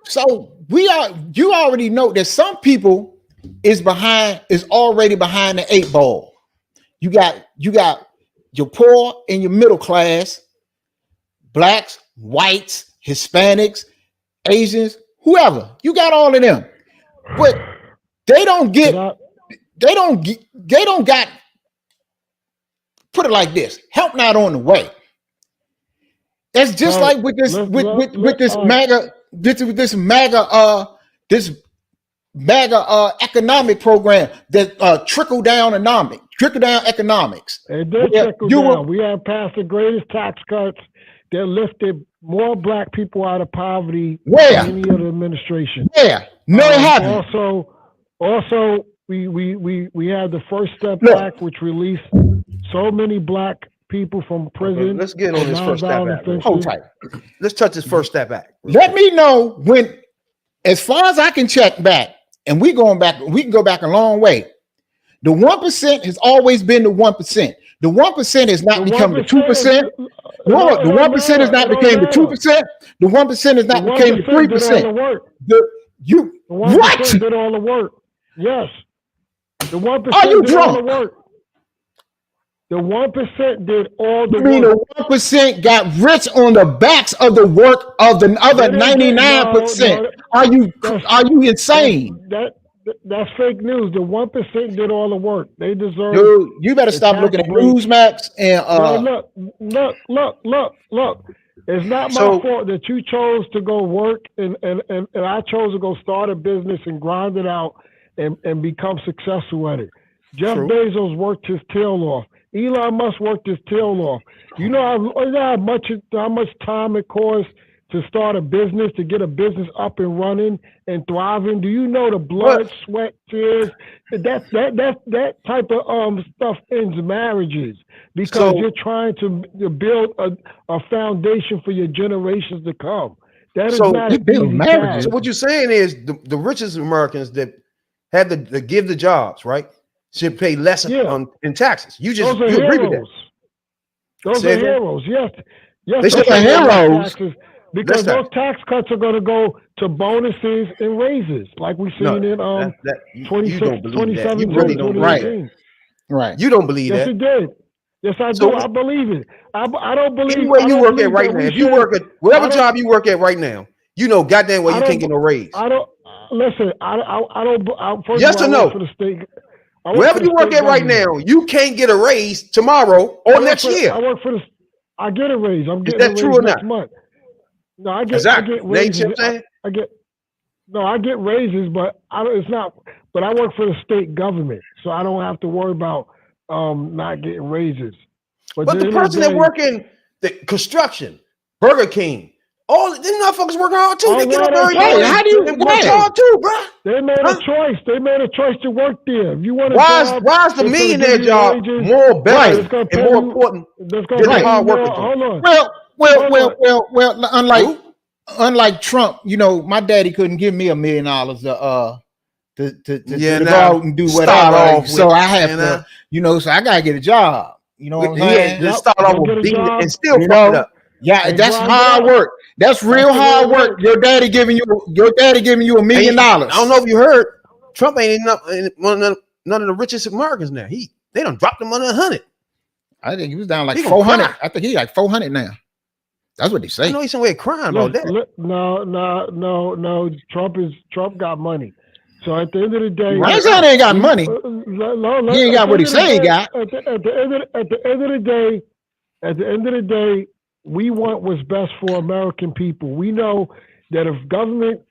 S6: So you already know that some people is already behind the 8 ball. You got your poor and your middle class, blacks, whites, Hispanics, Asians, whoever. You got all of them. But they don't got, put it like this, help not on the way. That's just like with this MAGA economic program that trickle down economics.
S3: It did trickle down. We had passed the greatest tax cuts that lifted more black people out of poverty than any other administration.
S6: Yeah, no, it haven't.
S3: Also, we had the First Step Act, which released so many black people from prison.
S5: Let's get on this First Step Act.
S6: Hold tight.
S5: Let's touch this First Step Act.
S6: Let me know when, as far as I can check back, and we can go back a long way. The 1% has always been the 1%. The 1% has not become the 2%. No, the 1% has not become the 2%. The 1% has not become the 3%. What?
S3: Did all the work. Yes. The 1%
S6: Are you
S3: did
S6: drunk?
S3: all the work. The 1% did all the
S6: work. You mean the 1% got rich on the backs of the work of the other 99%? Are you insane?
S3: That's fake news. The 1% did all the work. They deserve.
S6: Dude, you better stop looking at Newsmax and
S3: look. It's not my fault that you chose to go work and I chose to go start a business and grind it out and become successful at it. Jeff Bezos worked his tail off. Elon Musk worked his tail off. You know how much time it costs to start a business, to get a business up and running and thriving? Do you know the blood, sweat, tears? That type of stuff ends marriages because you're trying to build a foundation for your generations to come. That is not an easy task.
S5: So what you're saying is the richest Americans that had to give the jobs, right, should pay less in taxes. You agree with that?
S3: Those are heroes. Yes,
S6: they should be heroes.
S3: Because those tax cuts are going to go to bonuses and raises, like we've seen in 2017,
S5: you really don't,
S3: 2018.
S6: Right.
S5: You don't believe
S3: that? Yes, it did. Yes, I do. I believe it. I don't believe.
S5: Anywhere you work at right now, if you work at whatever job you work at right now, you know goddamn well you can't get no raise.
S3: I don't listen. I don't.
S5: Yes or no? For the state. Wherever you work at right now, you can't get a raise tomorrow or next year.
S3: I work for the. I get a raise. I'm getting
S5: a raise
S3: true or next month. No, I get raises. I get raises, but it's not. But I work for the state government, so I don't have to worry about not getting raises.
S5: But the person that work in the construction, Burger King, all these motherfuckers work hard too. They get up early.
S6: How do you
S5: work hard too, bro?
S3: They made a choice. They made a choice to work there. If you want to,
S5: why is the millionaire job more better and more important than the hard worker?
S3: Hold on.
S6: Well, unlike Trump, you know, my daddy couldn't give me $1 million to go out and do whatever. So I have to, so I gotta get a job. You know what I'm saying?
S5: Just start off with beating and still fuck it up.
S6: Yeah, that's hard work. That's real hard work. Your daddy giving you $1 million.
S5: I don't know if you heard, Trump ain't none of the richest Americans now. They done dropped him under 100.
S6: I think he was down like 400. I think he's like 400 now. That's what they say.
S5: I know he's somewhere crying about that.
S3: No. Trump got money. So at the end of the day,
S6: Ryan ain't got money. He ain't got what he say he got.
S3: At the end of the day, we want what's best for American people. We know that if government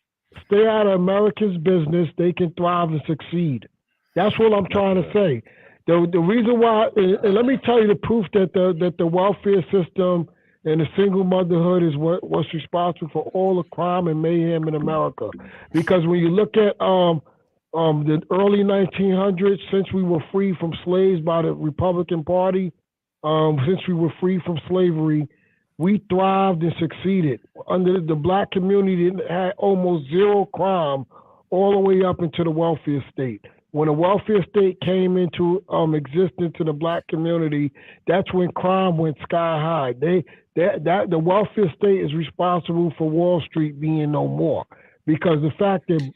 S3: stay out of Americans' business, they can thrive and succeed. That's what I'm trying to say. The reason why, and let me tell you the proof that the welfare system and the single motherhood is what's responsible for all the crime and mayhem in America. Because when you look at the early 1900s, since we were free from slaves by the Republican Party, since we were free from slavery, we thrived and succeeded. Under the black community, it had almost zero crime all the way up into the welfare state. When the welfare state came into existence in the black community, that's when crime went sky high. The welfare state is responsible for Wall Street being no more, because the fact that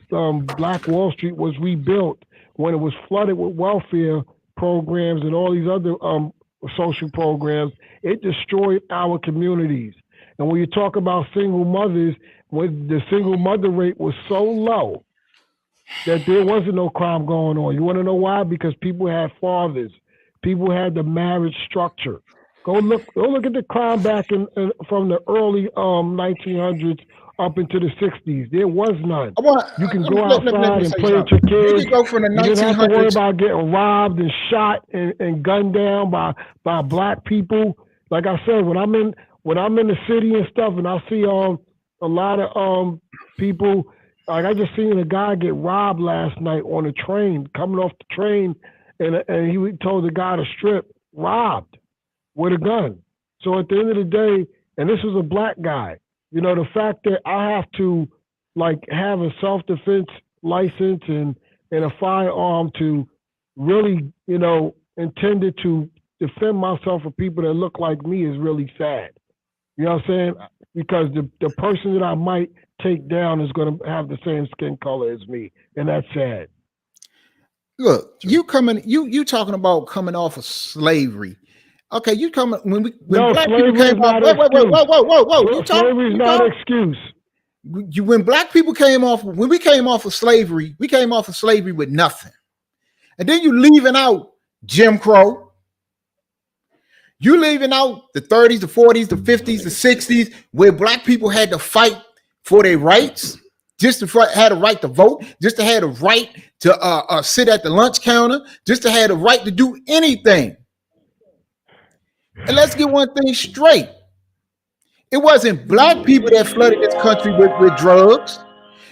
S3: Black Wall Street was rebuilt when it was flooded with welfare programs and all these other social programs. It destroyed our communities. And when you talk about single mothers, when the single mother rate was so low that there wasn't no crime going on. You want to know why? Because people had fathers. People had the marriage structure. Go look at the crime back from the early 1900s up into the 60s. There was none. You can go outside and play with your kids.
S6: You go from the
S3: You didn't have to worry
S6: 1900s.
S3: about getting robbed and shot and gunned down by black people. Like I said, when I'm in the city and stuff, and I see a lot of people. Like I just seen a guy get robbed last night on a train, coming off the train, and he told the guy to strip, robbed with a gun. So at the end of the day, and this was a black guy, you know, the fact that I have to like have a self-defense license and a firearm to really, you know, intended to defend myself from people that look like me is really sad. You know what I'm saying? Because the person that I might take down is going to have the same skin color as me, and that's sad.
S6: Look, you talking about coming off of slavery. Okay, you coming when black people came off. Whoa.
S3: Slavery is not an excuse.
S6: When black people came off, when we came off of slavery, we came off of slavery with nothing. And then you leaving out Jim Crow. You leaving out the 30s, the 40s, the 50s, the 60s, where black people had to fight for their rights, just to had a right to vote, just to had a right to sit at the lunch counter, just to had a right to do anything. And let's get one thing straight. It wasn't black people that flooded this country with drugs.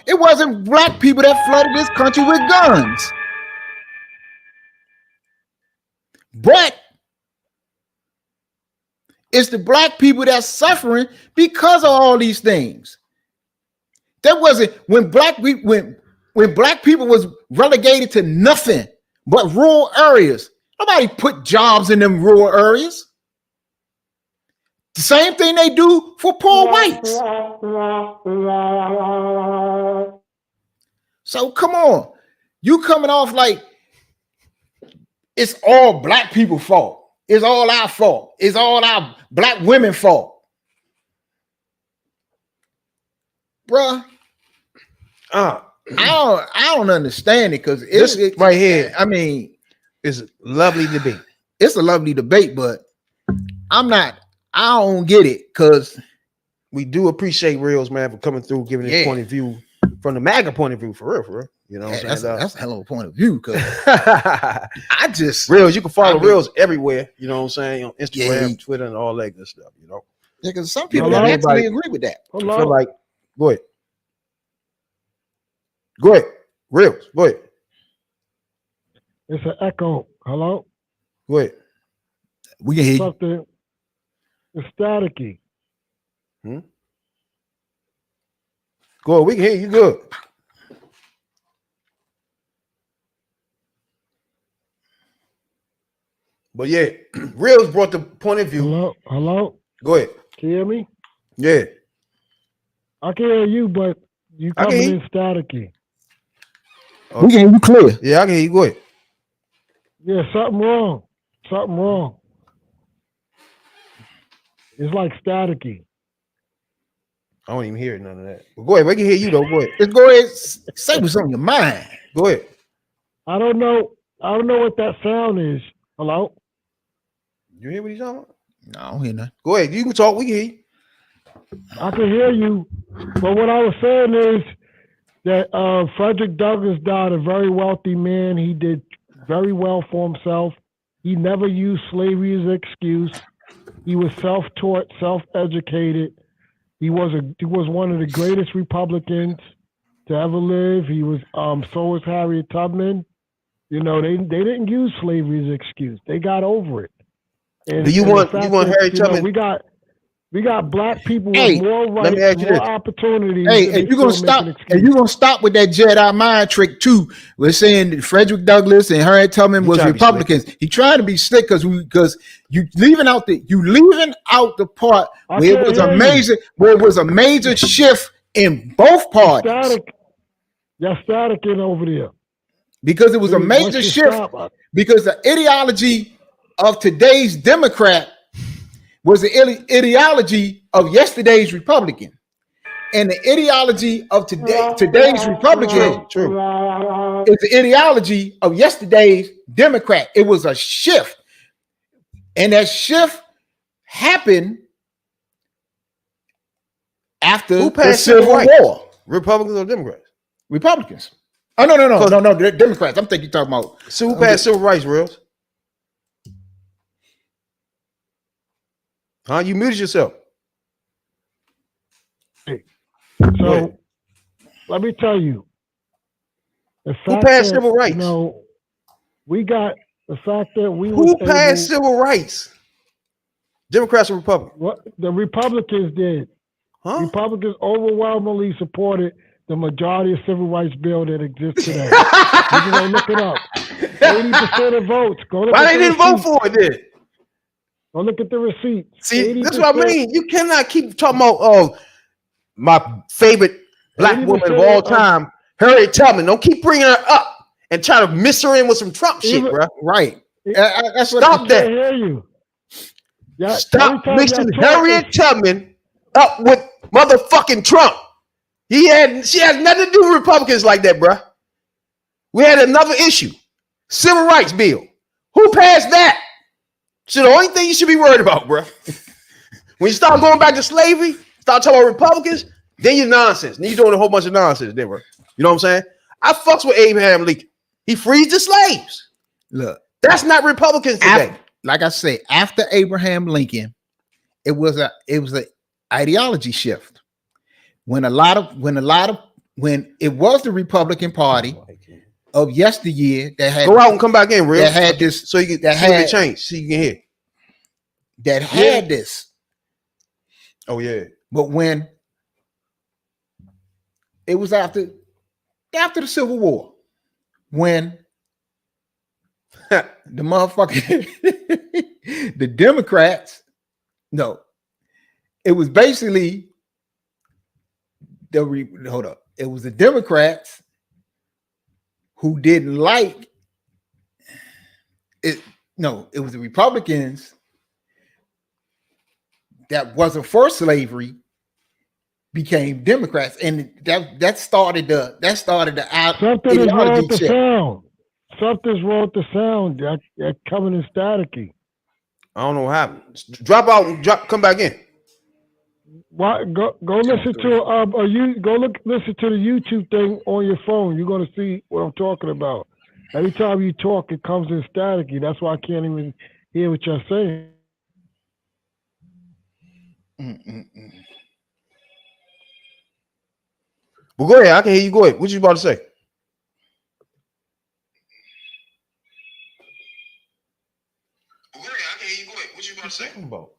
S6: It wasn't black people that flooded this country with guns. But it's the black people that's suffering because of all these things. That wasn't when black people was relegated to nothing but rural areas. Nobody put jobs in them rural areas. The same thing they do for poor whites. So come on, you coming off like it's all black people's fault. It's all our fault. It's all our black women's fault. Bruh, I don't understand it because it's right here. I mean,
S5: it's a lovely debate.
S6: It's a lovely debate, but I don't get it because
S5: we do appreciate Reels, man, for coming through, giving his point of view from the MAGA point of view, for real. You know what I'm saying?
S6: That's a hell of a point of view. Cause
S5: Reels, you can follow Reels everywhere. You know what I'm saying? On Instagram, Twitter, and all that good stuff. You know,
S6: because some people don't actually agree with that.
S5: I feel like, go ahead, Reels, go ahead.
S3: It's an echo. Hello,
S5: go ahead.
S6: We can hear
S3: something. It's staticky.
S5: Go ahead, we can hear you good. But yeah, Reels brought the point of view.
S3: Hello.
S5: Go ahead.
S3: Can you hear me?
S5: Yeah.
S3: I can hear you, but you coming in staticky.
S6: We can hear you clear.
S5: Yeah, I can hear you. Go ahead.
S3: Yeah, something wrong. It's like staticky.
S5: I don't even hear none of that. But go ahead. We can hear you though. Go ahead.
S6: Just go ahead. Say what's on your mind.
S5: Go ahead.
S3: I don't know what that sound is. Hello?
S5: You hear what he's talking about?
S6: No, I don't hear nothing.
S5: Go ahead. You can talk. We can hear you.
S3: I can hear you. But what I was saying is that Frederick Douglass died a very wealthy man. He did very well for himself. He never used slavery as an excuse. He was self-taught, self-educated. He was one of the greatest Republicans to ever live. He was so was Harriet Tubman. You know, they didn't use slavery as an excuse. They got over it. And,
S5: do you want Harriet Tubman?
S3: We got black people with more rights, more opportunities.
S6: Hey, and you're gonna stop. And you're gonna stop with that Jedi mind trick too. We're saying that Frederick Douglass and Harriet Tubman was Republicans. He trying to be slick because you leaving out the part where it was a major shift in both parties.
S3: Y'all static in over there.
S6: Because it was a major shift. Because the ideology of today's Democrat was the ideology of yesterday's Republican. And the ideology of today's Republican is the ideology of yesterday's Democrat. It was a shift. And that shift happened after the Civil War.
S5: Republicans or Democrats?
S6: Republicans. Oh, no, they're Democrats. I'm thinking you're talking about.
S5: So who passed civil rights, Reels? Huh? You muted yourself.
S3: So let me tell you.
S5: Who passed civil rights?
S3: We got the fact that we
S5: who passed civil rights? Democrats or Republicans?
S3: What the Republicans did.
S5: Huh?
S3: Republicans overwhelmingly supported the majority of civil rights bill that exists today. You can go look it up. 80% of votes.
S5: Why they didn't vote for it then?
S3: Go look at the receipts.
S5: See, that's what I mean. You cannot keep talking about my favorite black woman of all time, Harriet Tubman. Don't keep bringing her up and try to mix her in with some Trump shit, bro.
S6: Right.
S3: That's
S5: what Stop that.
S3: I hear you.
S5: Stop mixing Harriet Tubman up with motherfucking Trump. She has nothing to do with Republicans like that, bro. We had another issue. Civil rights bill. Who passed that? So the only thing you should be worried about, bro. When you start going back to slavery, start talking about Republicans, then you're nonsense. Then you're doing a whole bunch of nonsense, then, bro. You know what I'm saying? I fucks with Abraham Lincoln. He freed the slaves.
S6: Look,
S5: that's not Republicans today.
S6: Like I say, after Abraham Lincoln, it was a ideology shift. When it was the Republican Party of yesteryear that had
S5: go out and come back in, real.
S6: That had this,
S5: so you can had change, so you can hear.
S6: That had this.
S5: Oh yeah.
S6: But when it was after the Civil War, when the motherfucking the Democrats, no, it was basically it was the Democrats who didn't like it. No, it was the Republicans that wasn't for slavery became Democrats, and that started the
S3: something is wrong with the sound. Something's wrong with the sound. That coming in staticky.
S5: I don't know what happened. Drop out and come back in.
S3: Why go listen to listen to the YouTube thing on your phone. You're gonna see what I'm talking about. Every time you talk, it comes in staticky. That's why I can't even hear what you're saying.
S5: Well, go ahead. I can hear you. Go ahead. What you about to say? Well, go ahead. I can hear you. Go ahead. What you about to say? About?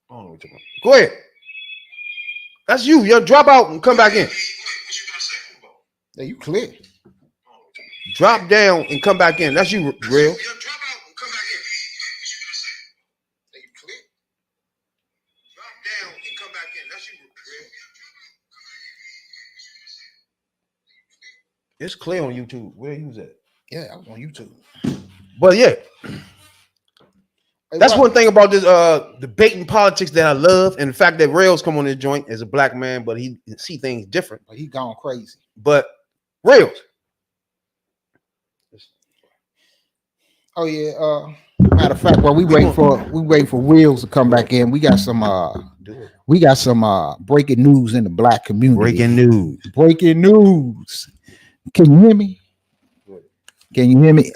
S5: I don't know what you're about. Go ahead. That's you. You drop out and come back in.
S6: Yeah, you clear.
S5: Drop down and come back in. That's you, real. It's clear on YouTube. Where you was at?
S6: Yeah, I was on YouTube.
S5: But yeah, that's one thing about this debating politics that I love, and the fact that Rails come on this joint as a black man, but he see things different.
S6: But he gone crazy.
S5: But Rails.
S6: Oh yeah. Matter of fact, while we waiting for Wheels to come back in, we got some breaking news in the black community. Breaking news. Can you hear me?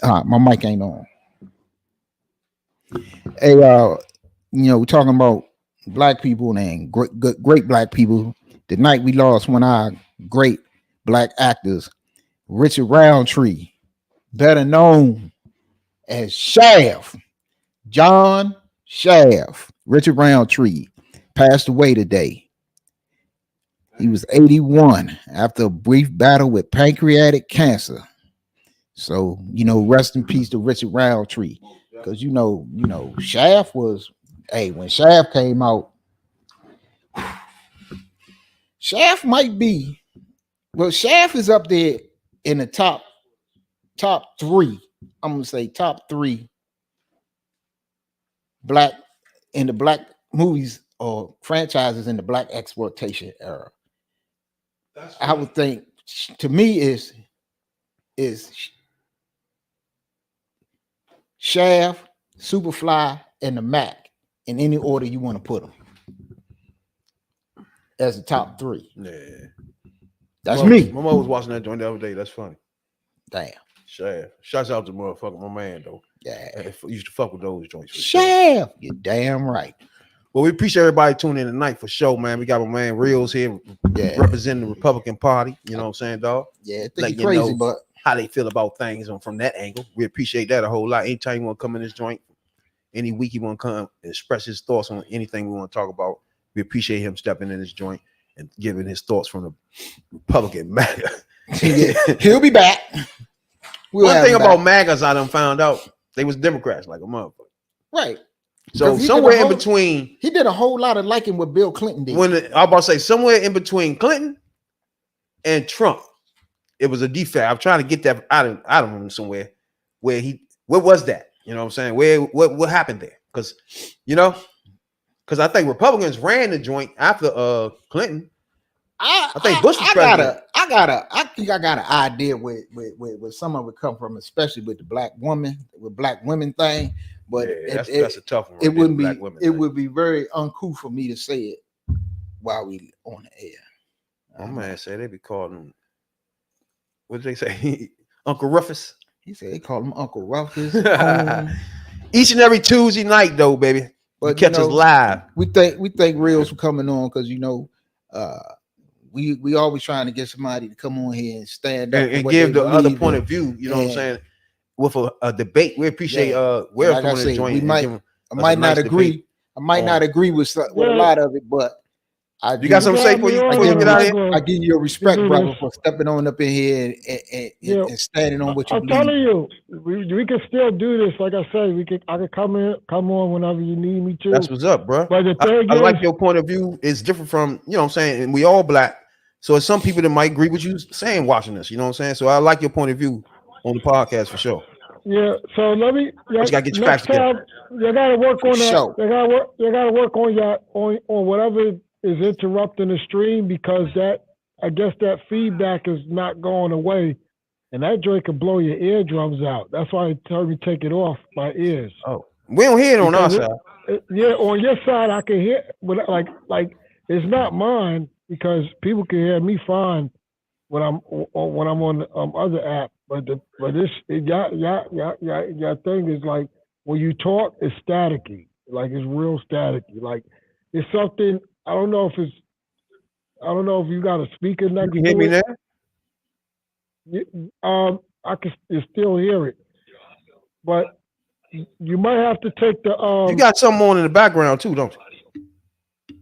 S6: My mic ain't on. Hey, we're talking about black people and great black people. The night we lost one of our great black actors, Richard Roundtree, better known as Shaft. John Shaft. Richard Roundtree passed away today. He was 81 after a brief battle with pancreatic cancer. So, rest in peace to Richard Roundtree. Because Shaft was, when Shaft came out, Shaft is up there in the top three. I'm gonna say top three black movies or franchises in the black exploitation era. I would think, to me, is Shaft, Superfly, and the Mac in any order you want to put them as the top three.
S5: Yeah,
S6: that's me.
S5: My mom was watching that joint the other day. That's funny.
S6: Damn.
S5: Shaft. Shouts out to motherfucker, my man though.
S6: Yeah,
S5: I used to fuck with those joints.
S6: Shaft, you're damn right.
S5: Well, we appreciate everybody tuning in tonight for sure, man. We got my man Reels here, representing the Republican Party. You know what I'm saying, dog?
S6: Yeah, I think crazy, but
S5: how they feel about things from that angle. We appreciate that a whole lot. Anytime you want to come in this joint, any week you want to come express his thoughts on anything we want to talk about, we appreciate him stepping in this joint and giving his thoughts from the Republican MAGA.
S6: He'll be back.
S5: One thing about MAGAs I done found out, they was Democrats like a motherfucker.
S6: Right.
S5: So somewhere in between,
S6: he did a whole lot of liking what Bill Clinton did.
S5: I was about to say somewhere in between Clinton and Trump, it was a defect. I'm trying to get that out of him somewhere. What was that? You know what I'm saying? What happened there? Because I think Republicans ran the joint after Clinton. I think Bush was president.
S6: I think I got an idea where some of it come from, especially with the black women thing. But
S5: that's a tough one.
S6: It wouldn't be. It would be very uncouth for me to say it while we on the air.
S5: My man said they be calling him. What did they say? Uncle Rufus.
S6: He said they call him Uncle Rufus.
S5: Each and every Tuesday night, though, baby. But catch us live.
S6: We thank Reels for coming on because we always trying to get somebody to come on here and stand up
S5: and give the other point of view. You know what I'm saying? With a debate, we appreciate where
S6: like I say, I might not agree. Debate. I might not agree with a lot of it, but
S5: you got something to say before you get out of here?
S6: I give you your respect, brother, for stepping on up in here and standing on what you believe.
S3: I'm telling you, we can still do this. Like I said, I can come on whenever you need me to.
S5: That's what's up, bro.
S3: But the thing
S5: I like your point of view. It's different from, you know what I'm saying, and we all black. So it's some people that might agree with you saying watching this, you know what I'm saying? So I like your point of view on the podcast for sure.
S3: Yeah, so let me.
S5: You gotta get your facts together.
S3: You gotta work on that. You gotta work on whatever is interrupting the stream, because I guess that feedback is not going away, and that joint can blow your eardrums out. That's why I told me take it off my ears.
S5: Oh, we don't hear it on our side.
S3: On your side I can hear, but like it's not mine, because people can hear me fine when I'm on the other app. But your thing is like when you talk, it's staticky. Like it's real staticky. Like it's something. I don't know if you got a speaker next to it.
S5: You can hear me
S3: there? I can still hear it, but you might have to take the.
S5: You got something on in the background too, don't you?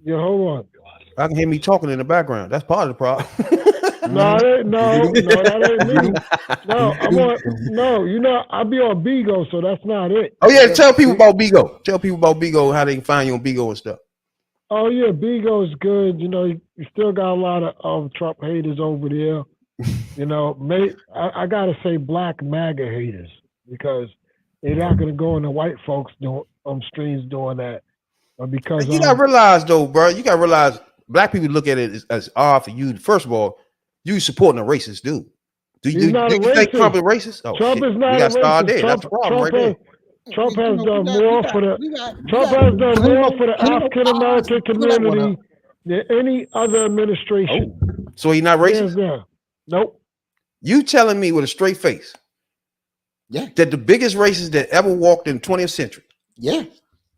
S3: Yeah, hold on.
S5: I can hear me talking in the background. That's part of the problem.
S3: No, that ain't me. No, I'll be on Bigo, so that's not it.
S5: Oh yeah, tell people about Bigo. Tell people about Bigo, how they can find you on Bigo and stuff.
S3: Oh yeah, Bigo is good. You still got a lot of Trump haters over there. I gotta say black MAGA haters, because they're not gonna go in the white folks streams doing that. Because
S5: you gotta realize though, bro, black people look at it as odd for you. First of all, you supporting a racist dude. Do you think Trump is racist? Oh,
S3: Trump is not a racist. That's the problem right there. Trump has done more for the African American community than any other administration.
S5: Oh, so he's not racist?
S3: Nope.
S5: You telling me with a straight face, that the biggest racist that ever walked in the 20th century,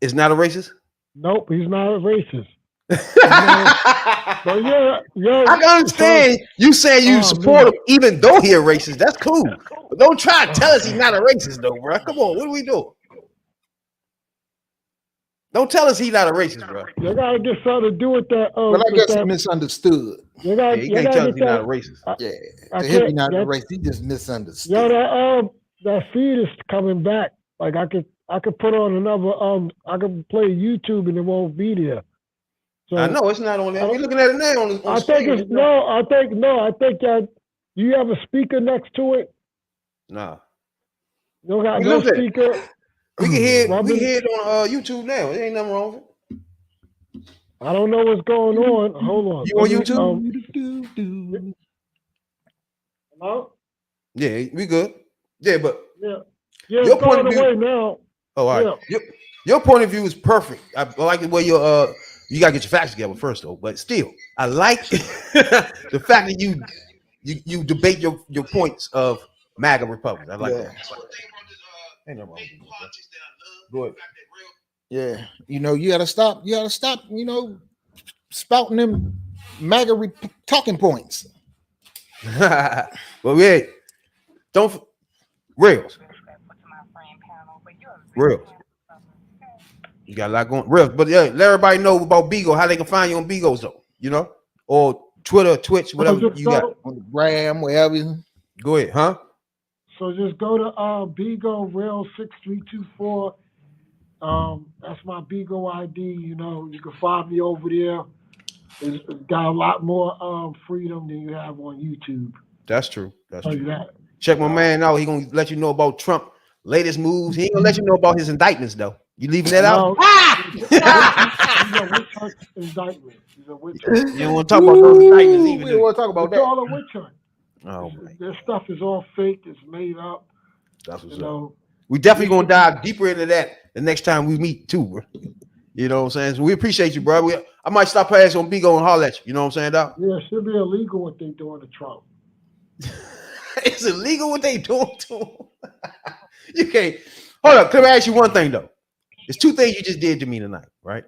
S5: is not a racist?
S3: Nope, he's not a racist. But
S5: I can understand you saying you support him even though he a racist. That's cool. But don't try to tell us he's not a racist though, bro. Come on, what are we doing? Don't tell us he's not a racist, bro.
S3: You gotta get something to do with that.
S6: Well, I guess he misunderstood.
S5: You can't tell us he's not a racist.
S6: To him, he's not a racist. He just misunderstood.
S3: That feed is coming back. Like I could put on another. I could play YouTube and it won't be there. So
S5: I know it's not on there. We're looking at it now on
S3: I think it's no. I think that you have a speaker next to it.
S5: Nah.
S3: You don't got no speaker.
S5: We can hear
S3: Well,
S5: we can hear it on YouTube now. There ain't nothing wrong with it.
S3: I don't know what's going on. Hold on.
S5: You on YouTube?
S3: Hello?
S5: Yeah, we good. Yeah, but
S3: Yeah. Yeah,
S5: your
S3: it's
S5: point
S3: going
S5: of view.
S3: away now.
S5: Oh, all right. Your point of view is perfect. I like the way you gotta get your facts together first though. But still, I like the fact that you debate your points of MAGA Republicans. I like that. Ain't no wrong with it, bro. Go ahead.
S6: Yeah, you know, you gotta stop, you know, spouting them MAGA talking points.
S5: But wait, don't Reels. You got a lot going. Reels, but yeah, let everybody know about Beagle, how they can find you on Beagles though, you know, or Twitter, Twitch, whatever you got.
S6: On the gram, wherever.
S5: Go ahead, huh?
S3: So just go to Bigo Rail 6324. That's my Bigo ID. You know, you can find me over there. It's got a lot more freedom than you have on YouTube.
S5: That's true. That's
S3: Tell
S5: true.
S3: you that.
S5: Check my man out. He gonna let you know about Trump latest moves. He ain't gonna let you know about his indictments though. You leaving that out?
S3: He's a witch hunt indictment. He's a witch hunt.
S5: You don't want to talk about those indictments either.
S6: We don't want to talk about
S3: It's
S6: that.
S3: all a witch hunt.
S5: Oh,
S3: This stuff is all fake. It's made up.
S5: that's what's
S3: You
S5: up.
S3: know,
S5: We definitely gonna dive deeper into that the next time we meet too, bro. You know what I'm saying? So we appreciate you, bro. I might stop past on Bigo and holler at you. You know what I'm saying, Doc?
S3: yeah, it should be illegal what they doing to Trump.
S5: It's illegal what they doing to him. You can't. Hold up. Can I ask you one thing though? There's two things you just did to me tonight, right?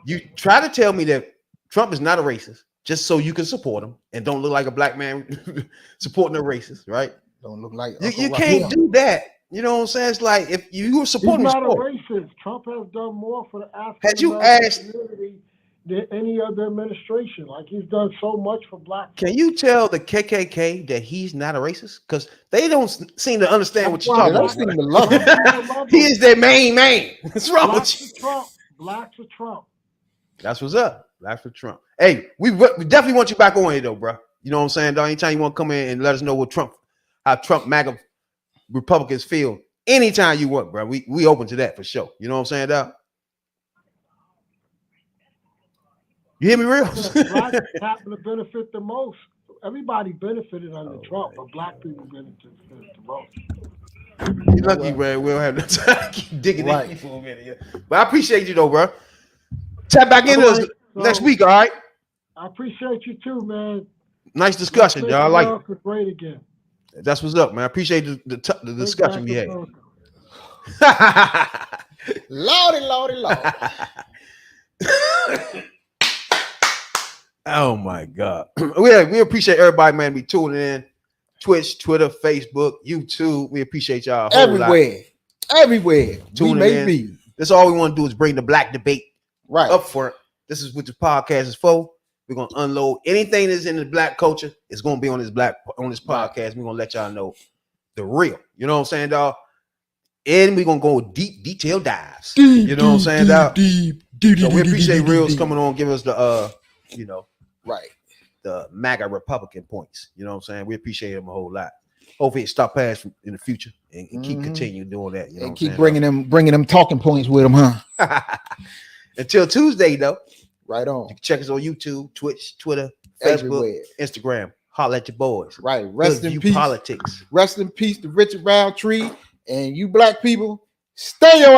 S5: You try to tell me that Trump is not a racist just so you can support him and don't look like a black man supporting a racist, right?
S6: Don't look like
S5: You can't do that. You know what I'm saying? It's like if you were supporting
S3: He's not a
S5: sport.
S3: racist. Trump has done more for the
S5: Had you
S3: African
S5: asked-
S3: American community than any other administration. Like he's done so much for black.
S5: Can you tell the KKK that he's not a racist? Because they don't seem to understand what you're
S3: That's
S5: talking
S3: why
S6: They
S5: about.
S6: don't seem to love him.
S3: Black people love
S5: He
S3: him.
S5: is their main man. What's wrong with
S3: Blacks
S5: you?
S3: for Trump. Blacks for Trump.
S5: That's what's up. That's for Trump. Hey, we definitely want you back on here though, bro. You know what I'm saying? Dog? Anytime you want to come in and let us know how Trump MAGA Republicans feel. Anytime you want, bro. We open to that for sure. You know what I'm saying, dog? You hear me, real?
S3: Blacks happen to benefit the most. Everybody benefited under Trump, but black people benefited the most.
S5: You're lucky, bro. We don't have no time to keep digging
S6: Right.
S5: in for a minute. Yeah. But I appreciate you though, bro. Tap back into us next week, all right?
S3: I appreciate you too, man.
S5: Nice discussion, y'all. I like it.
S3: America great again.
S5: That's what's up, man. I appreciate the discussion we had.
S6: Lordy, lordy, lordy.
S5: Oh my God. We appreciate everybody, man. Be tuning in. Twitch, Twitter, Facebook, YouTube. We appreciate y'all a whole lot.
S6: Everywhere.
S5: Tuning
S6: We may
S5: in.
S6: be.
S5: That's all we want to do is bring the black debate
S6: Right.
S5: up front. This is what the podcast is for. We're gonna unload anything that's in the black culture. It's gonna be on this podcast. We're gonna let y'all know the real. You know what I'm saying, dog? And we're gonna go deep, detailed dives. You know what I'm saying, dog? So we appreciate Reels coming on, give us the
S6: right,
S5: the MAGA Republican points. You know what I'm saying? We appreciate him a whole lot. Hopefully it stop past in the future and keep continuing doing that. You know,
S6: and keep bringing them talking points with them, huh?
S5: Until Tuesday, though.
S6: Right on.
S5: You can check us on YouTube, Twitch, Twitter, Facebook,
S6: Everywhere.
S5: Instagram. Holla at your boys.
S6: Right. Rest in peace.
S5: Politics.
S6: Rest in peace to Richard Roundtree. And you black people, stay your